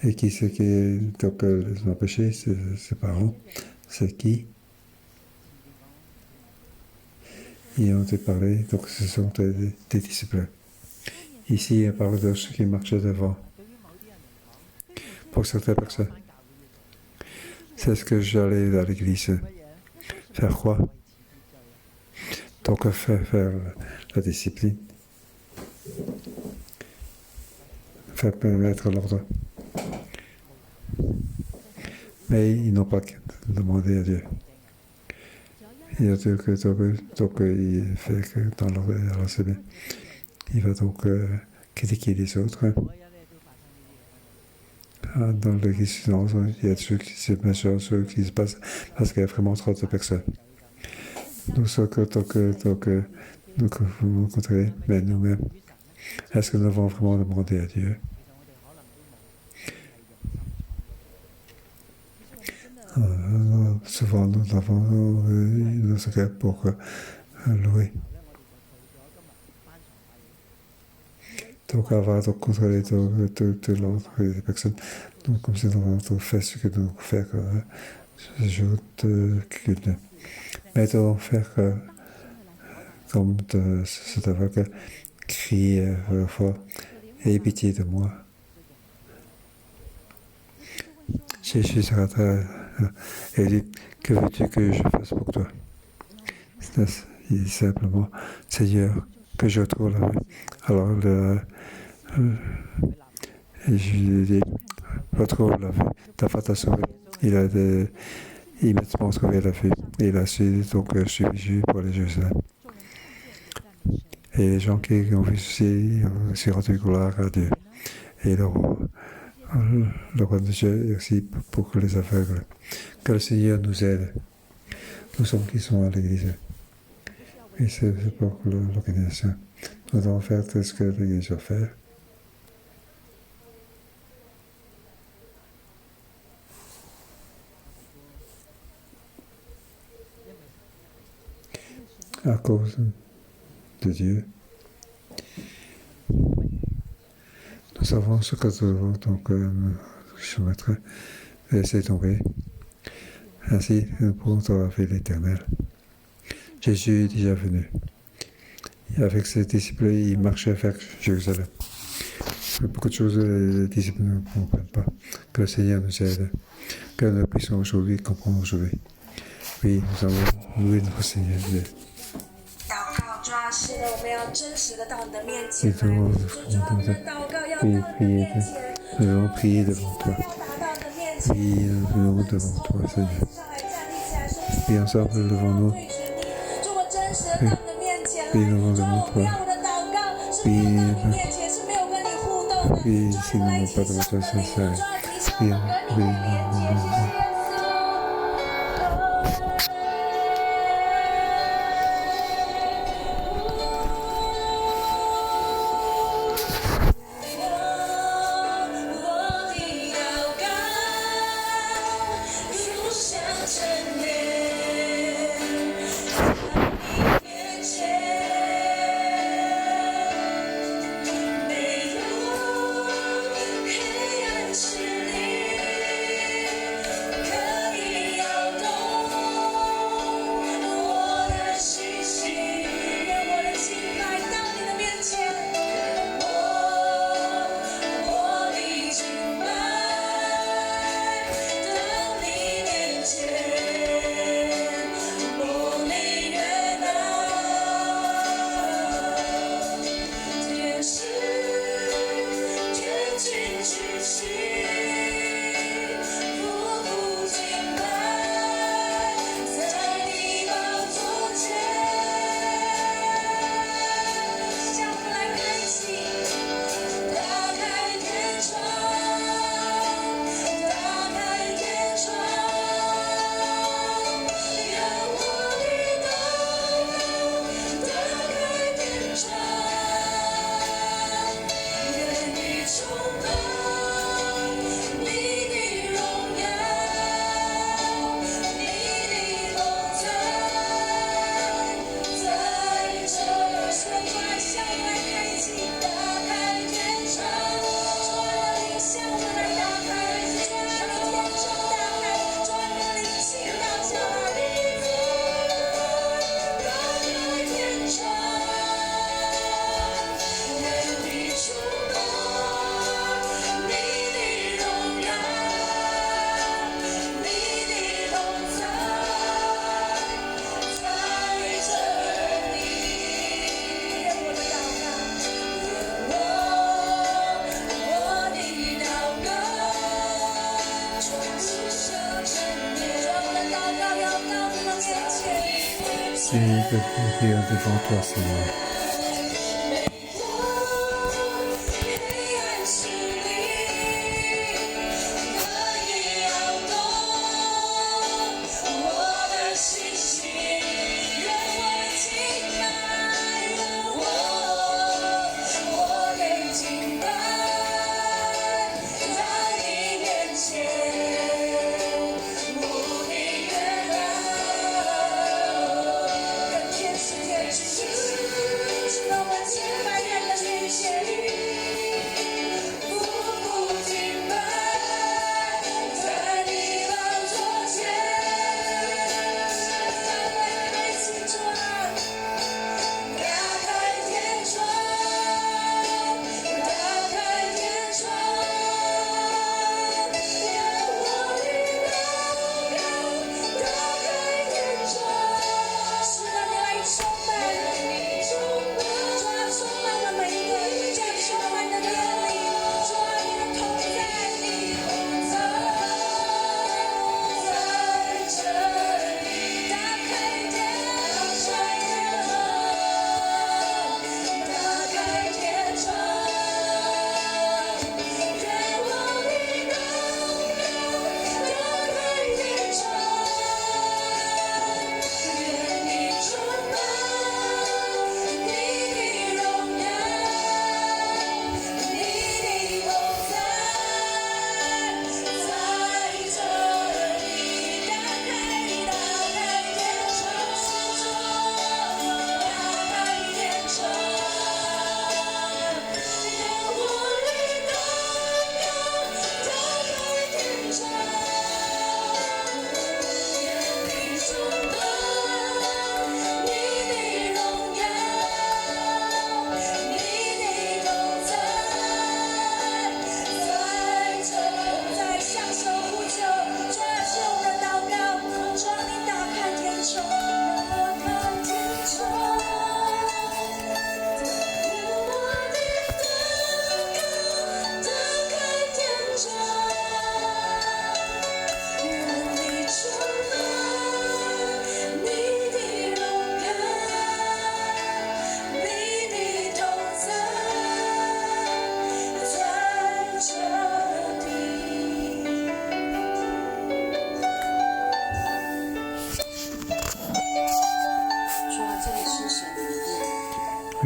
Et qui c'est qui donc les ont empêchés? Ses parents. C'est qui? Ils ont été parlé, donc ce sont des disciples. Ici, il parle de ceux qui marchaient devant. Pour certaines personnes. C'est ce que j'allais à l'église. Faire quoi? Donc faire la discipline. Faire mettre l'ordre. Mais ils n'ont pas demandé à Dieu. Il a dit que donc il fait que dans l'ordre, alors c'est bien. Il va donc critiquer les autres. dans l'église, il y a des choses qui se passent parce qu'il y a vraiment trop de personnes. Nous sommes donc nous rencontrer, mais nous-mêmes, est-ce que nous avons vraiment demandé à Dieu? Souvent, nous avons nos secrets pour louer. Donc, avoir de contrôler tout l'autre des personnes. Donc, comme si nous avons fait ce que nous devons faire ce jour de culte. Mais de faire comme cet aveugle crie fort, aie pitié de moi. Jésus sera et dit, que veux-tu que je fasse pour toi? Il dit simplement, Seigneur, que je retrouve la vie. Alors, je lui ai dit, retrouve la vie, ta foi t'a sauvé. Il a immédiatement trouvé la vie. Il a su, donc, suivi Jésus pour aller à Jérusalem. Et les gens qui ont vu ceci ont aussi rendu gloire à Dieu. Et le roi de Dieu aussi pour les aveugles. Que le Seigneur nous aide. Nous sommes qui sont à l'église. Et c'est pour l'organisation. Nous devons faire tout ce que l'église doit faire. À cause de Dieu. Nous savons ce que nous devons donc soumettre et laisser tomber. Ainsi, nous pourrons trouver l'Éternel. Jésus est déjà venu. Et avec ses disciples, il marchait vers Jérusalem. Beaucoup de choses, les disciples ne comprennent pas. Que le Seigneur nous aide. Que nous puissions aujourd'hui comprendre aujourd'hui. Oui, nous allons louer notre Seigneur. Et nous allons prier devant toi. Oui, nous venons devant toi, Seigneur. Et ensemble devant nous. Oui, nous venons devant toi. Oui, si nous n'avons pas de votre sincère. Oui, Et de prier devant toi, Seigneur.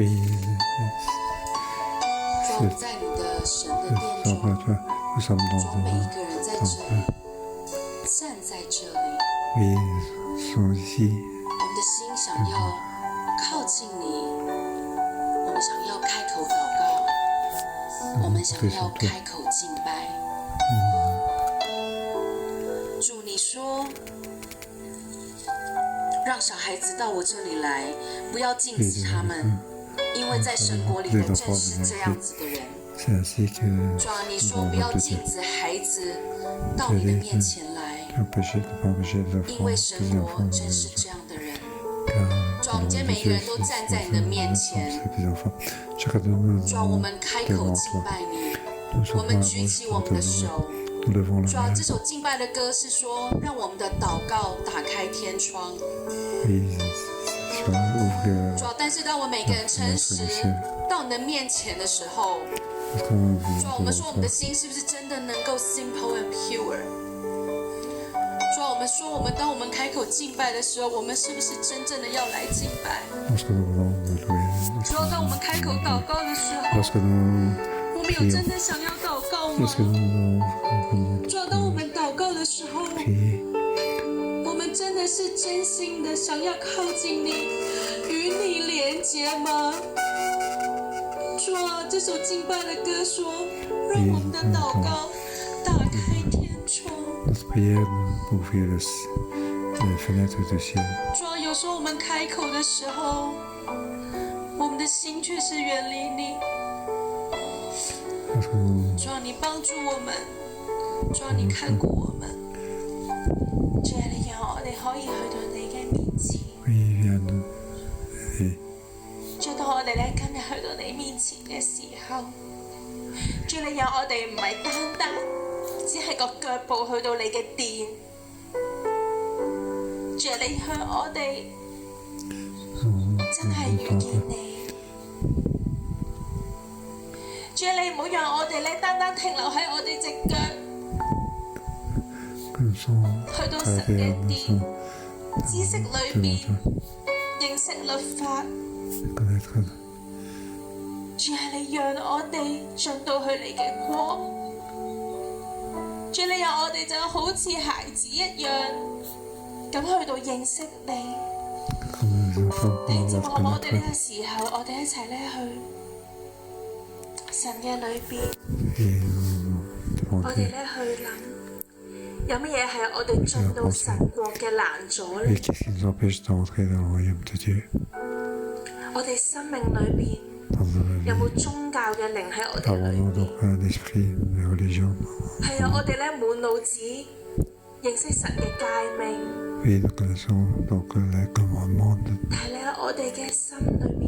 Oui, 主我们在你的神的殿中，nous sommes 主 dans 每一 un 个人在这里，站在这里， oui, sont ici. 我们的心想要靠近你，我们想要开口祷告，我们想要开口敬拜。主，你说让小孩子到我这里来，不要禁止他们，因为在神国里的正是这样子的人。 C'est ainsi que 主啊，你说不要禁止孩子到你的面前来， empêcher, ne pas empêcher les 因 enfants, 为 les 神国 enfants 正 de 是这样的人。 car 主啊，我们今天每一个人都站在你的面前， les enfants. Chacun de nous 主啊，我们开口敬拜你，我们举起我们的手。 nous levons 主 la 啊， main. 这首敬拜的歌是说，让我们的祷告打开天窗。 Et tu vas ouvrir 主啊，但是当我们每个人诚实到你的面前的时候， 主啊，我们说我们的心是不是真的能够 simple and pure？ 主啊，我们说当我们开口敬拜的时候，我们是不是真正的要来敬拜？ lorsque nous voulons nous louer, 主啊，当我们开口祷告的时候， lorsque nous 我们有真的想要祷告吗？ lorsque nous 主啊，当我们祷告的时候， prions, 我们真的是真心的想要靠近你，与你连结吗？主啊，这首敬拜的歌说，让我们的祷告打开天窗。 notre prière d'ouvrir les fenêtres du ciel. 主啊，有时候我们开口的时候，我们的心却是远离你。 Lorsque nous 主啊，你帮助我们，主啊，你看顾我们。主啊，你讓我哋可以去到你嘅面前。 viens nous aider. 主，當我哋咧今日去到你面前嘅時候，主，你讓我哋唔係單單只係個腳步去到你嘅殿。主，你向我哋真係遇見你。主，你唔好讓我哋咧單單停留喺我哋隻腳， Que nous sommes 去到神 arrivés 嘅 à 殿， notre 知識裏邊認識律法。 connaître 主係你讓我哋進到去你嘅國，主你讓我哋就好似孩子一樣咁去到認識你。 comme les enfants 弟兄姊妹， pour 可唔可以我哋 connaître 呢個時候，我哋一齊咧去神嘅裏邊， et nous 我哋 demander 咧去諗有乜嘢係我哋進到神國嘅攔阻 et 咧？ qu'est-ce qui nous empêche d'entrer dans le royaume de Dieu. 我哋生命裏邊 Dans nos 有 vies. 冇宗教嘅靈喺我哋裏 Avons-nous 邊？ donc un esprit de religion? 係啊，我哋咧滿腦子認識神嘅誡命。 Oui, nous connaissons donc les commandements, 但係咧，我哋嘅心裏面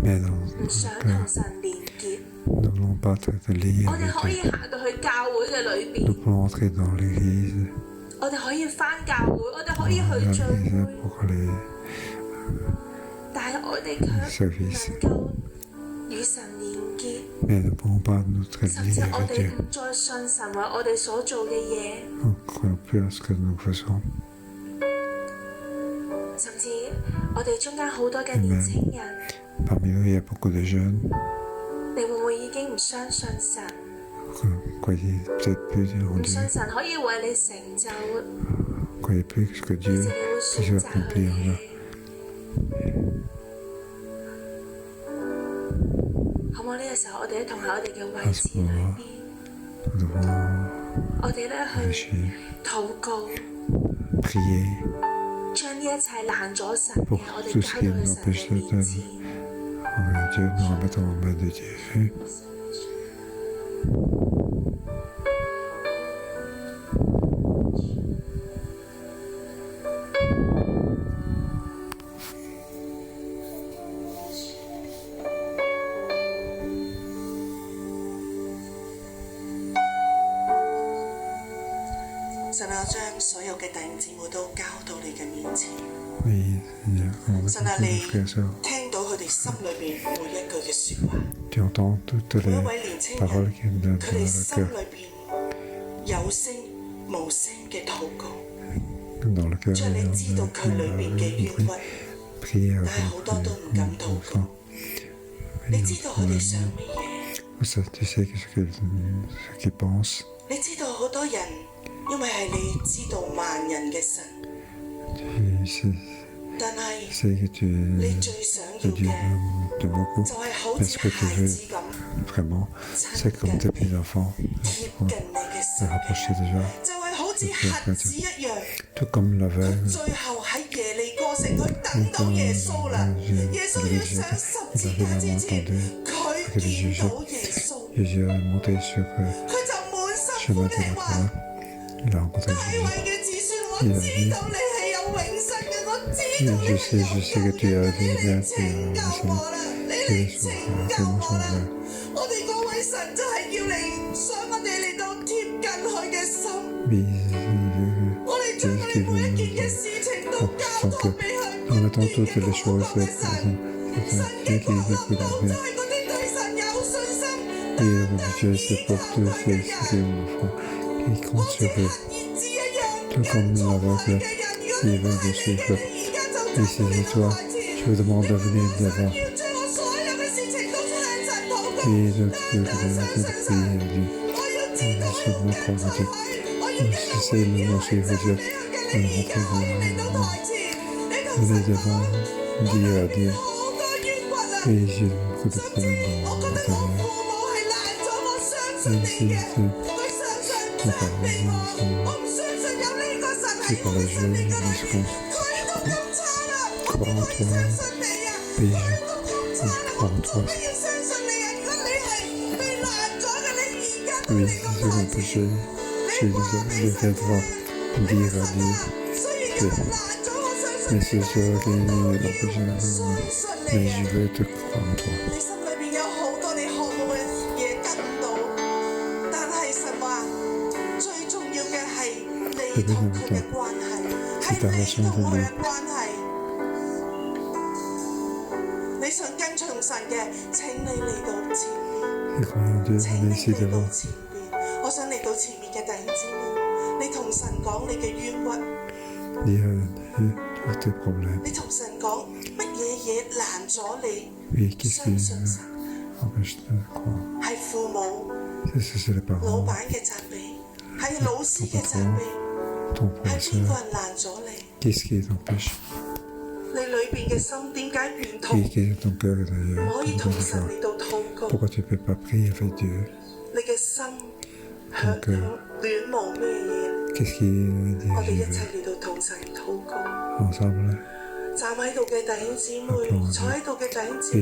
mais dans 唔 notre 想同 cœur, 神連結， nous ne voulons pas être liés 我哋 avec 可以 Dieu. 行到去教會嘅裏 Nous 邊， pouvons entrer dans l'église, 我哋可以返教會，我哋可以 dans 去聚 l'église 會， pour les 但係我哋卻唔 services. 能夠與神連結， Mais nous ne pouvons pas nous être 甚 liés 至我 avec 哋 Dieu. 唔再信神為我哋所做嘅嘢， On ne croit plus à ce que nous faisons. 甚至我哋中間好多嘅年青人， Parmi nous, il y a beaucoup de jeunes. 你會唔會已經唔相信神？ Croyez peut-être plus en 唔 Dieu. 信神可以為你成就， Croyez plus que 於 Dieu 是你會 puisse 選擇去 accomplir là. 好唔好呢個時候，我哋咧同喺我哋嘅位 À 置 ce 裏 moment-là, 邊， nous devons 我哋咧去 réfléchir, 禱告， prier 將呢一切攔阻神嘅， pour 我哋 tout 交 ce 到 qui 去 nous 神 empêche 嘅面前。 envers Dieu, nous remettons en main de Dieu. 神啊，將所有嘅弟兄姊妹都交到你嘅面前。 Oui, Seigneur, on 神啊， remercie 你 nos frères et sœurs. 聽到佢哋心裏邊每一句嘅説話， Tu entends toutes 每一 les 位年青 paroles 人， qui me donnent 佢 dans 哋 le 心 cœur. 裏邊有聲無聲嘅禱告， Dans le cœur, 將你知道佢裏邊嘅冤屈， prier 但係好多都唔敢禱告。你知道佢哋想乜嘢。Tu sais ce qu'ils pensent. 你知道好多人，因為係你知道萬人嘅神。但係你最想要嘅就係好似孩子咁，親近你嘅神，就係好似瞎子一樣。佢最後喺耶利哥城，佢等到耶穌啦。耶穌要上十字架之前，佢見到耶穌，佢就滿心歡喜話：大衛嘅子孫，我知道你係有永生嘅，我知道你係有恩嘅，你嚟拯救我啦，你嚟拯救我啦！我哋嗰位神就係要嚟想我哋嚟到貼近佢嘅心。我哋將我哋每一件嘅事情都交託俾佢，我哋見嘅好多嘅神，神嘅國臨到就係嗰啲對神有信心、單單依靠佢嘅人，好似瞎兒子一樣，跟從佢嘅人。如果唔係你而家就站喺度開始，神啊，要將我所有嘅事情都向神禱告，單單相信神，我要知道佢要跟從佢，我要一路榮耀佢，就係呢樣嘅你而家可以嚟到台前，你同神講，我有好多冤屈啦，甚至我覺得我父母係攔咗我相信你嘅，佢常常責備我唔相信有呢個神喺我嘅生命嘅裏面，佢都咁差啦，我點可以相信你啊？佢都咁差啦，我做咩要相信你啊？如果你係被攔咗嘅，你而家都嚟到台前，你話俾神聽，你個神啊，雖然有人攔咗我相信你，我要相信你啊！你心裏邊有好多你渴慕嘅嘢得唔到，但係神話最重要嘅係你同佢嘅關係，係你同佢嘅關係。你想跟從神嘅，請你嚟到前面，請你嚟到前邊。我想嚟到前面嘅弟兄姊妹，你同神講你嘅冤屈，你同神講乜嘢攔咗你相信神？係父母、老闆嘅責備，係老師嘅責備，係邊個人攔咗你？你裏邊嘅心點解唔同？唔可以同神嚟到禱告？你嘅心戀慕咩嘢？我哋一齊嚟到同神禱告。站喺度嘅弟兄姊妹，坐喺度嘅弟兄姊妹，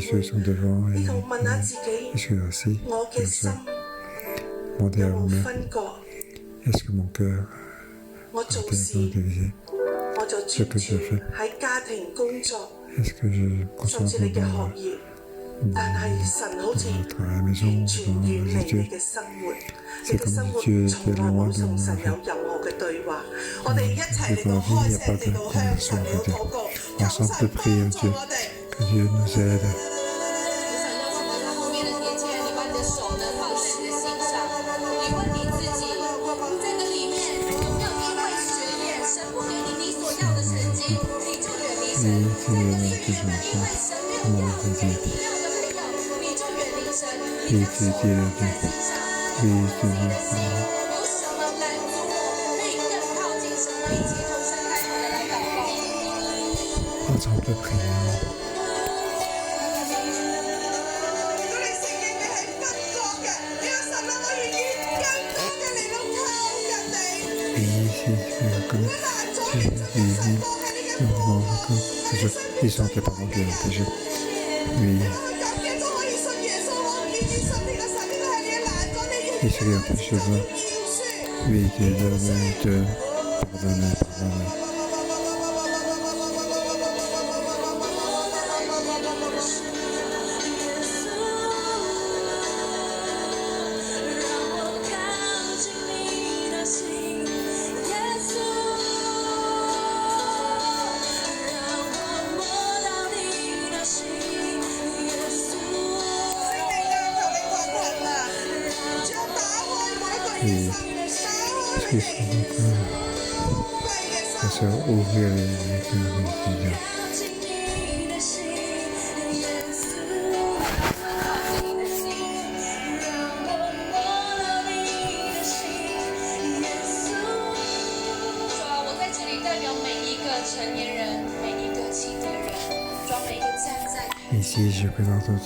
你同問下自己，我嘅心有冇分割？我做事，我就專注喺家庭工作，甚至你嘅學業，但係神好似完全遠離你嘅生活，你嘅生活從來冇同神有任何嘅對話。我哋一齊嚟到開聲嚟到向神嚟到禱告，求神幫助我哋。Ils sont tes parents qui ont péché. Oui. Et c'est un péché de oui, tu es pardonner. Ça ouvrir les cœurs des étudiants. 成年人，每一个青年人，主每一个站在。Ici, je présente aux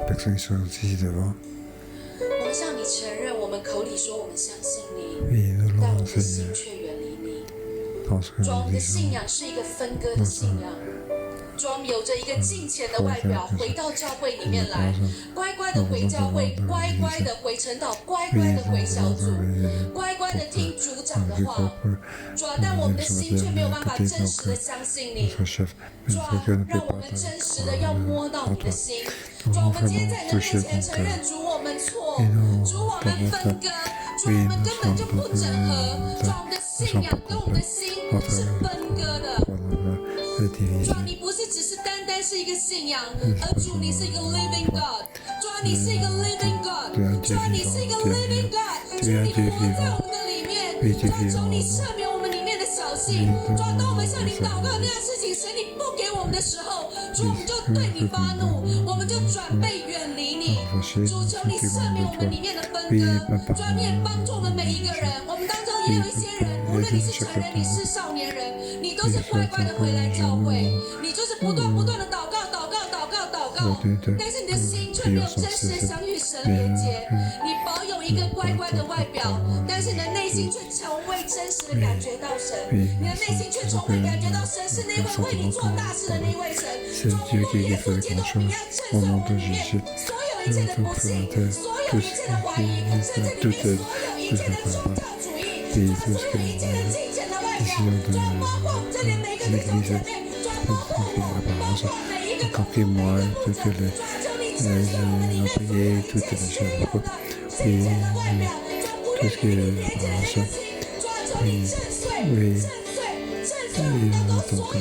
personnes qui sont ici devant. 我们向你承认，我们口里说我们相信你， Oui, nous 但我 louons 们 le 的心 Seigneur 却远离你。 parce que 主，我 nous 们的信 vivons 仰是一个分割的信仰。主，我们有着一个敬虔的外表，回到教会里面来，乖乖的回教会，乖乖的回晨祷，乖乖的回小组，乖乖的听组长的话。主啊，但我们的心却没有办法真实的相信你。 主啊，让我们真实的要摸到你的心。主啊，我们今天在你的面前承认，主我们错，主我们分割，主我们根本就不整合。主啊，我们的信仰跟我们的心是分割的。主啊，你不是只是单单是一个信仰，而主你是一个 living God。主啊，你是一个 living God。主啊，你是一个 living God。主，你活在我们的里面。主啊，求你赦免我们里面的小性。主啊，当我们向你祷告那样事情，神你不给我们的时候，主我们就对你发怒，我们就转背远离你。主，求你赦免我们里面的分割。主啊，你也帮助我们每一个人。我们当中也有一些人，无论你是成人，你是少年人，你都是乖乖的回来教会，你就是不断的祷告，但是你的心却没有真实的想与神连接。你保有一个乖乖的外表，但是你的内心却从未真实的感觉到神，你的内心却从未感觉到神是那位为你做大事的那位神。主，我们耶稣基督，我们要承受我们里面所有一切的不幸，所有一切的怀疑，甚至里面所有一切的宗教主义，所有一切的金钱的外表，主要包括我们这里每一个弟兄姐妹，主要包括我，包括每一个quand et moi, toutes les prières, toutes les choses, et tout ce qui est apparence. Oui, donc pour que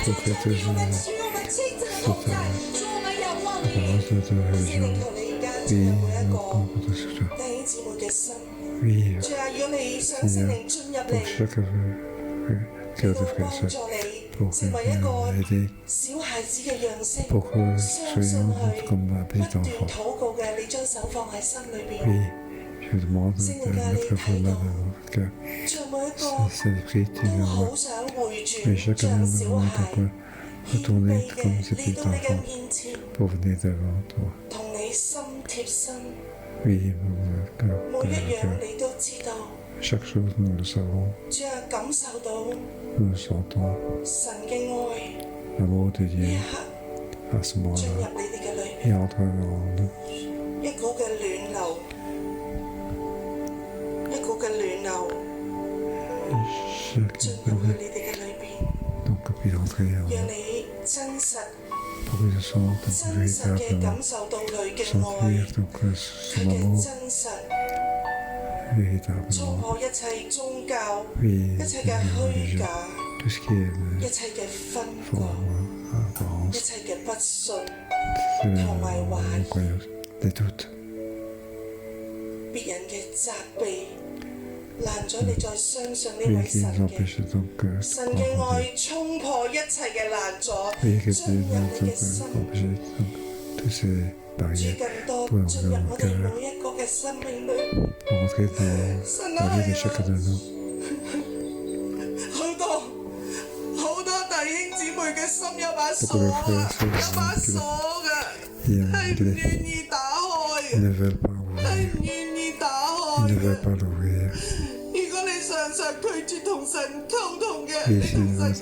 toute apparence de religion, oui, donc pour tout ça. Oui, pour chaque cœur de frère et sœur. Pour aider, pour que soyons comme petits enfants. Oui, je demande de mettre vraiment dans notre cœur. C'est le prix du monde. Mais chacun de nous doit retourner comme ces petits enfants pour venir devant toi. Oui, mon cœur. Chaque chose, nous le savons. Nous le sentons. L'amour de Dieu, à ce moment-là, il entre en nous. Donc, puis entrer en nous. Pour que je sente véritablement sentir donc son amour. Véritablement. Oui, tout ce qui est faux, apparence, c'est la croyance, des doutes. Oui, qui nous empêche donc de croire. Oui, que Dieu nous empêche donc tous ces barrières pour entrer dans le cœur, pour entrer dans la vie de chacun de nous. Beaucoup de frères et sœurs ils ne veulent pas ouvrir. Ils ne veulent pas l'ouvrir. Et si nous avons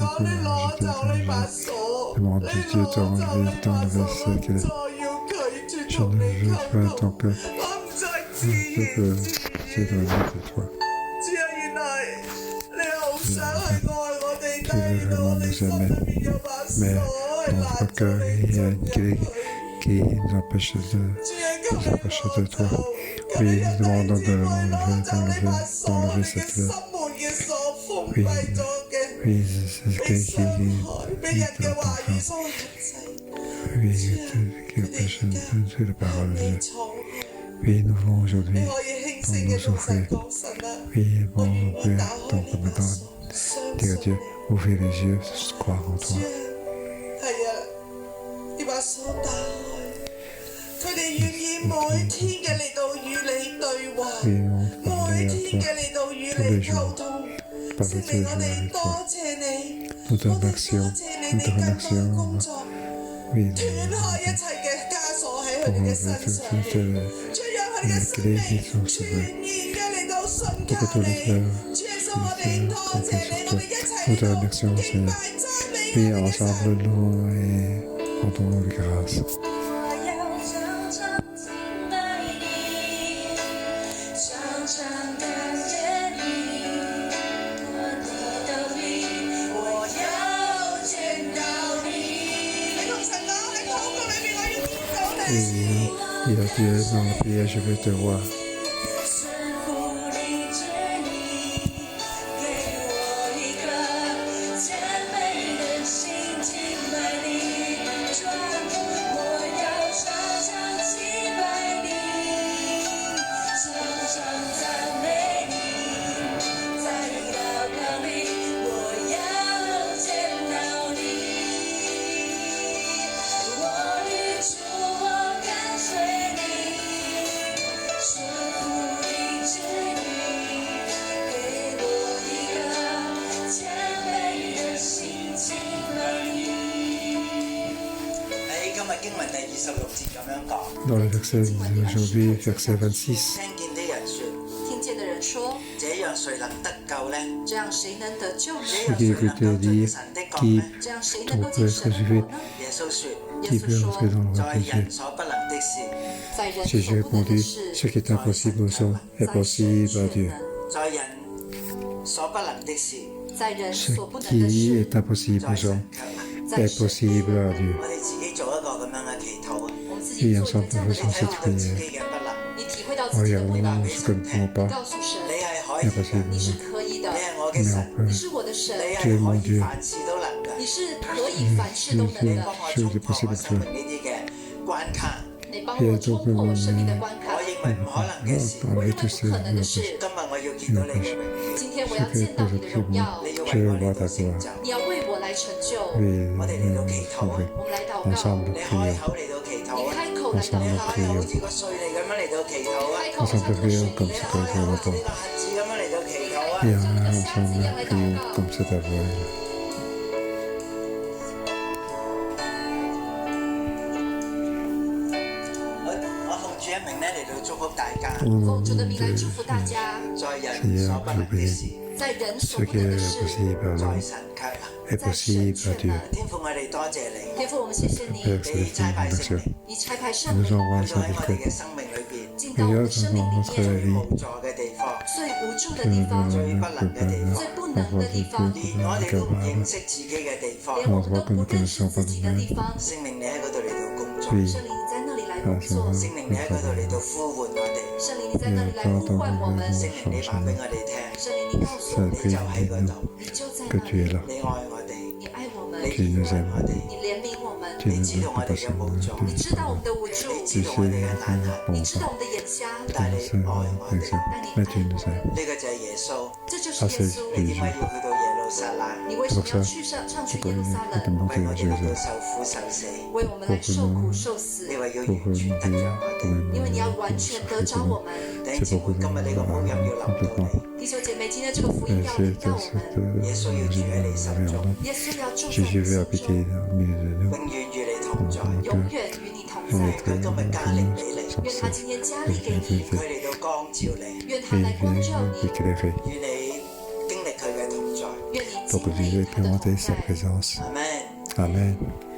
demande de Dieu d'enlever ce que je ne veux pas tant que c'est dans de toi. Tu veux vraiment nous aimer, mais dans notre cœur, il y a une clé qui nous empêche de toi. Oui, nous demandons d'enlever cette clé. Oui, c'est ce qui est en enfant. Oui, qui empêche de la parole de Dieu. Oui, nous voulons aujourd'hui donc nous ouvrir. Oui, bon, donc maintenant, dire à Dieu, ouvrir les yeux, croire en toi. Oui, on parle à toi tous les jours. parler tous les jours avec toi. 謝你， Nous te remercions, 多謝你 nous te 你更多嘅 remercions 工作， oui, 斷開一切嘅枷鎖喺佢 pour 哋嘅 enlever 身 toutes 上面， les 主讓佢哋嘅生 clés qui 命 sont 全 sauvées. 然嘅嚟到信 Pour 靠 que tous les 你。 fleurs 主耶穌，我哋多謝你，我哋一齊 nous te 嚟到 remercions, 敬拜 Seigneur. 讚美 Oui, 我哋嘅神。 ensemble, nous et rendons grâce. 我要常常敬拜你，常常感谢你，我的动力，我要见到你。你同神講喺禱告裏面，我要見到 Et 你。 il a dit dans la prière, je veux te voir. 顺服理解你，给我一颗谦卑的心敬拜你，主，我要常常敬拜你，常常赞美你，在祷告里我要见到你，我的主，我跟随你，顺服理解你，给我一颗谦卑的心敬拜你。喺今日經文第26節咁樣講， Dans le verset d'aujourd'hui, verset 26, 聽見的人說：聽見的人說：這樣誰能得救呢？這樣誰能得救呢？這樣誰能夠進神的國 qui 呢？這樣誰能夠 peut 進 être 神的 sauvé, 國呢？ 耶穌說： qui peut entrer dans le 在 royaume de 人 Dieu. 所不能的事，在人 Jésus 所不能 répondit, 的事， ce qui est impossible aux hommes est 在神 possible 卻 à Dieu. 能。在人所不能的事，在人 Ce 所不能的 qui 事， est impossible 在 aux 神 hommes 卻能。在 est 神 possible à Dieu. 我哋自己做一個咁樣嘅祈禱啊！我們自 Et 己做一 ensemble, 個這樣的 faisons 睇 禱 cette 到自 prière. 己嘅不能，你體會到自己的不 Regardons 能， ce que nous ne pouvons 你 pas. 告訴神，你係可 Il 以 est possible. 你是可以的，你係我嘅 Mais 神， on 你 peut. 是我的神，你係 Dieu mon 可以 Dieu 凡事都能嘅。你是可以凡事都能是的。幫我是衝破我 possible 生命呢啲嘅關卡。你幫我衝破我生命的關卡我。認為唔可能嘅事，我認為不可能的事，今日我要見到你嘅榮耀，今天我要見到你的榮耀，你要為我嚟到成就。你要為我來成就。 Oui, 我哋嚟到祈禱啊！ 我們來禱告， ensemble 你開 prions. 口嚟到祈禱啊！你開口來禱你開告，口好似個稅吏咁樣嚟到祈禱啊！開口好像個水一樣，你開口好似呢個瞎子咁樣嚟到祈禱啊！ Et ensemble, prions comme cet aveugle. 我奉主一名咧嚟到祝福大家， Au nom 奉主的名來 de 祝福大家，在人所不能的事，在人所 ce 不 qui 能的 est 事， possible à 在 l'homme 神卻能。 est possible à Dieu. 天父，我哋多謝你，天父，我們謝謝你， Père 你差 céleste, 派 nous 聖 remercions. 靈你差派聖 Nous 靈 envoie 去到 un 喺我哋 Saint-Esprit. 嘅生命裏邊，進到我們的生命裡最面，無助嘅地方，最無助的地方，最不能嘅地方，最不能的地方，連我哋都唔認識自己嘅地方，連我們都不認識自己的地方。聖靈你喺嗰度嚟到工作， Oui, 聖靈，你在那裡來工作。聖靈你喺嗰度嚟到呼喚我哋，聖靈，你在那裡來呼喚我們。聖靈你話俾我哋聽，聖靈，你告訴我們， Saint-Esprit, 就喺嗰度， 你就在 que 那 tu es 裡， là, 你愛我哋，你愛我們，你 tu nous 愛我 aimes, 哋，你憐憫我們， tu 你 nous 知道我 aimes 哋嘅無助， passionnément, 你知道我們的無助，你知 tu 道我哋 sais 嘅難 comment 行，你 on 知道 va. 我們的眼瞎， 但係你愛我哋， Mais tu nous aimes. 呢個就係耶穌。這就是啊是耶穌。你點解要去到耶路撒冷？你為什麼要上去耶路撒冷？為我哋嚟到受苦受死，為我們來受苦受死，你話要完全得着我哋。因為你要完全得着我們。弟兄姊妹，今日呢個福音要臨到你，弟兄姐妹，今天這個福音要臨到我們。耶穌要住喺你心中，耶穌要住在 Jésus 你 veut 心 habiter 中， au milieu de nous. 永遠與你同在。永遠與你同願在。佢今日加力俾你，願他今天加力給你，佢嚟到光照你，願他來 Et 光照 viens 你， éclairer 與你經歷佢嘅同在。願你經 pour que tu 歷他的 expérimenter 同 sa 在。 présence. 阿門。 Amen.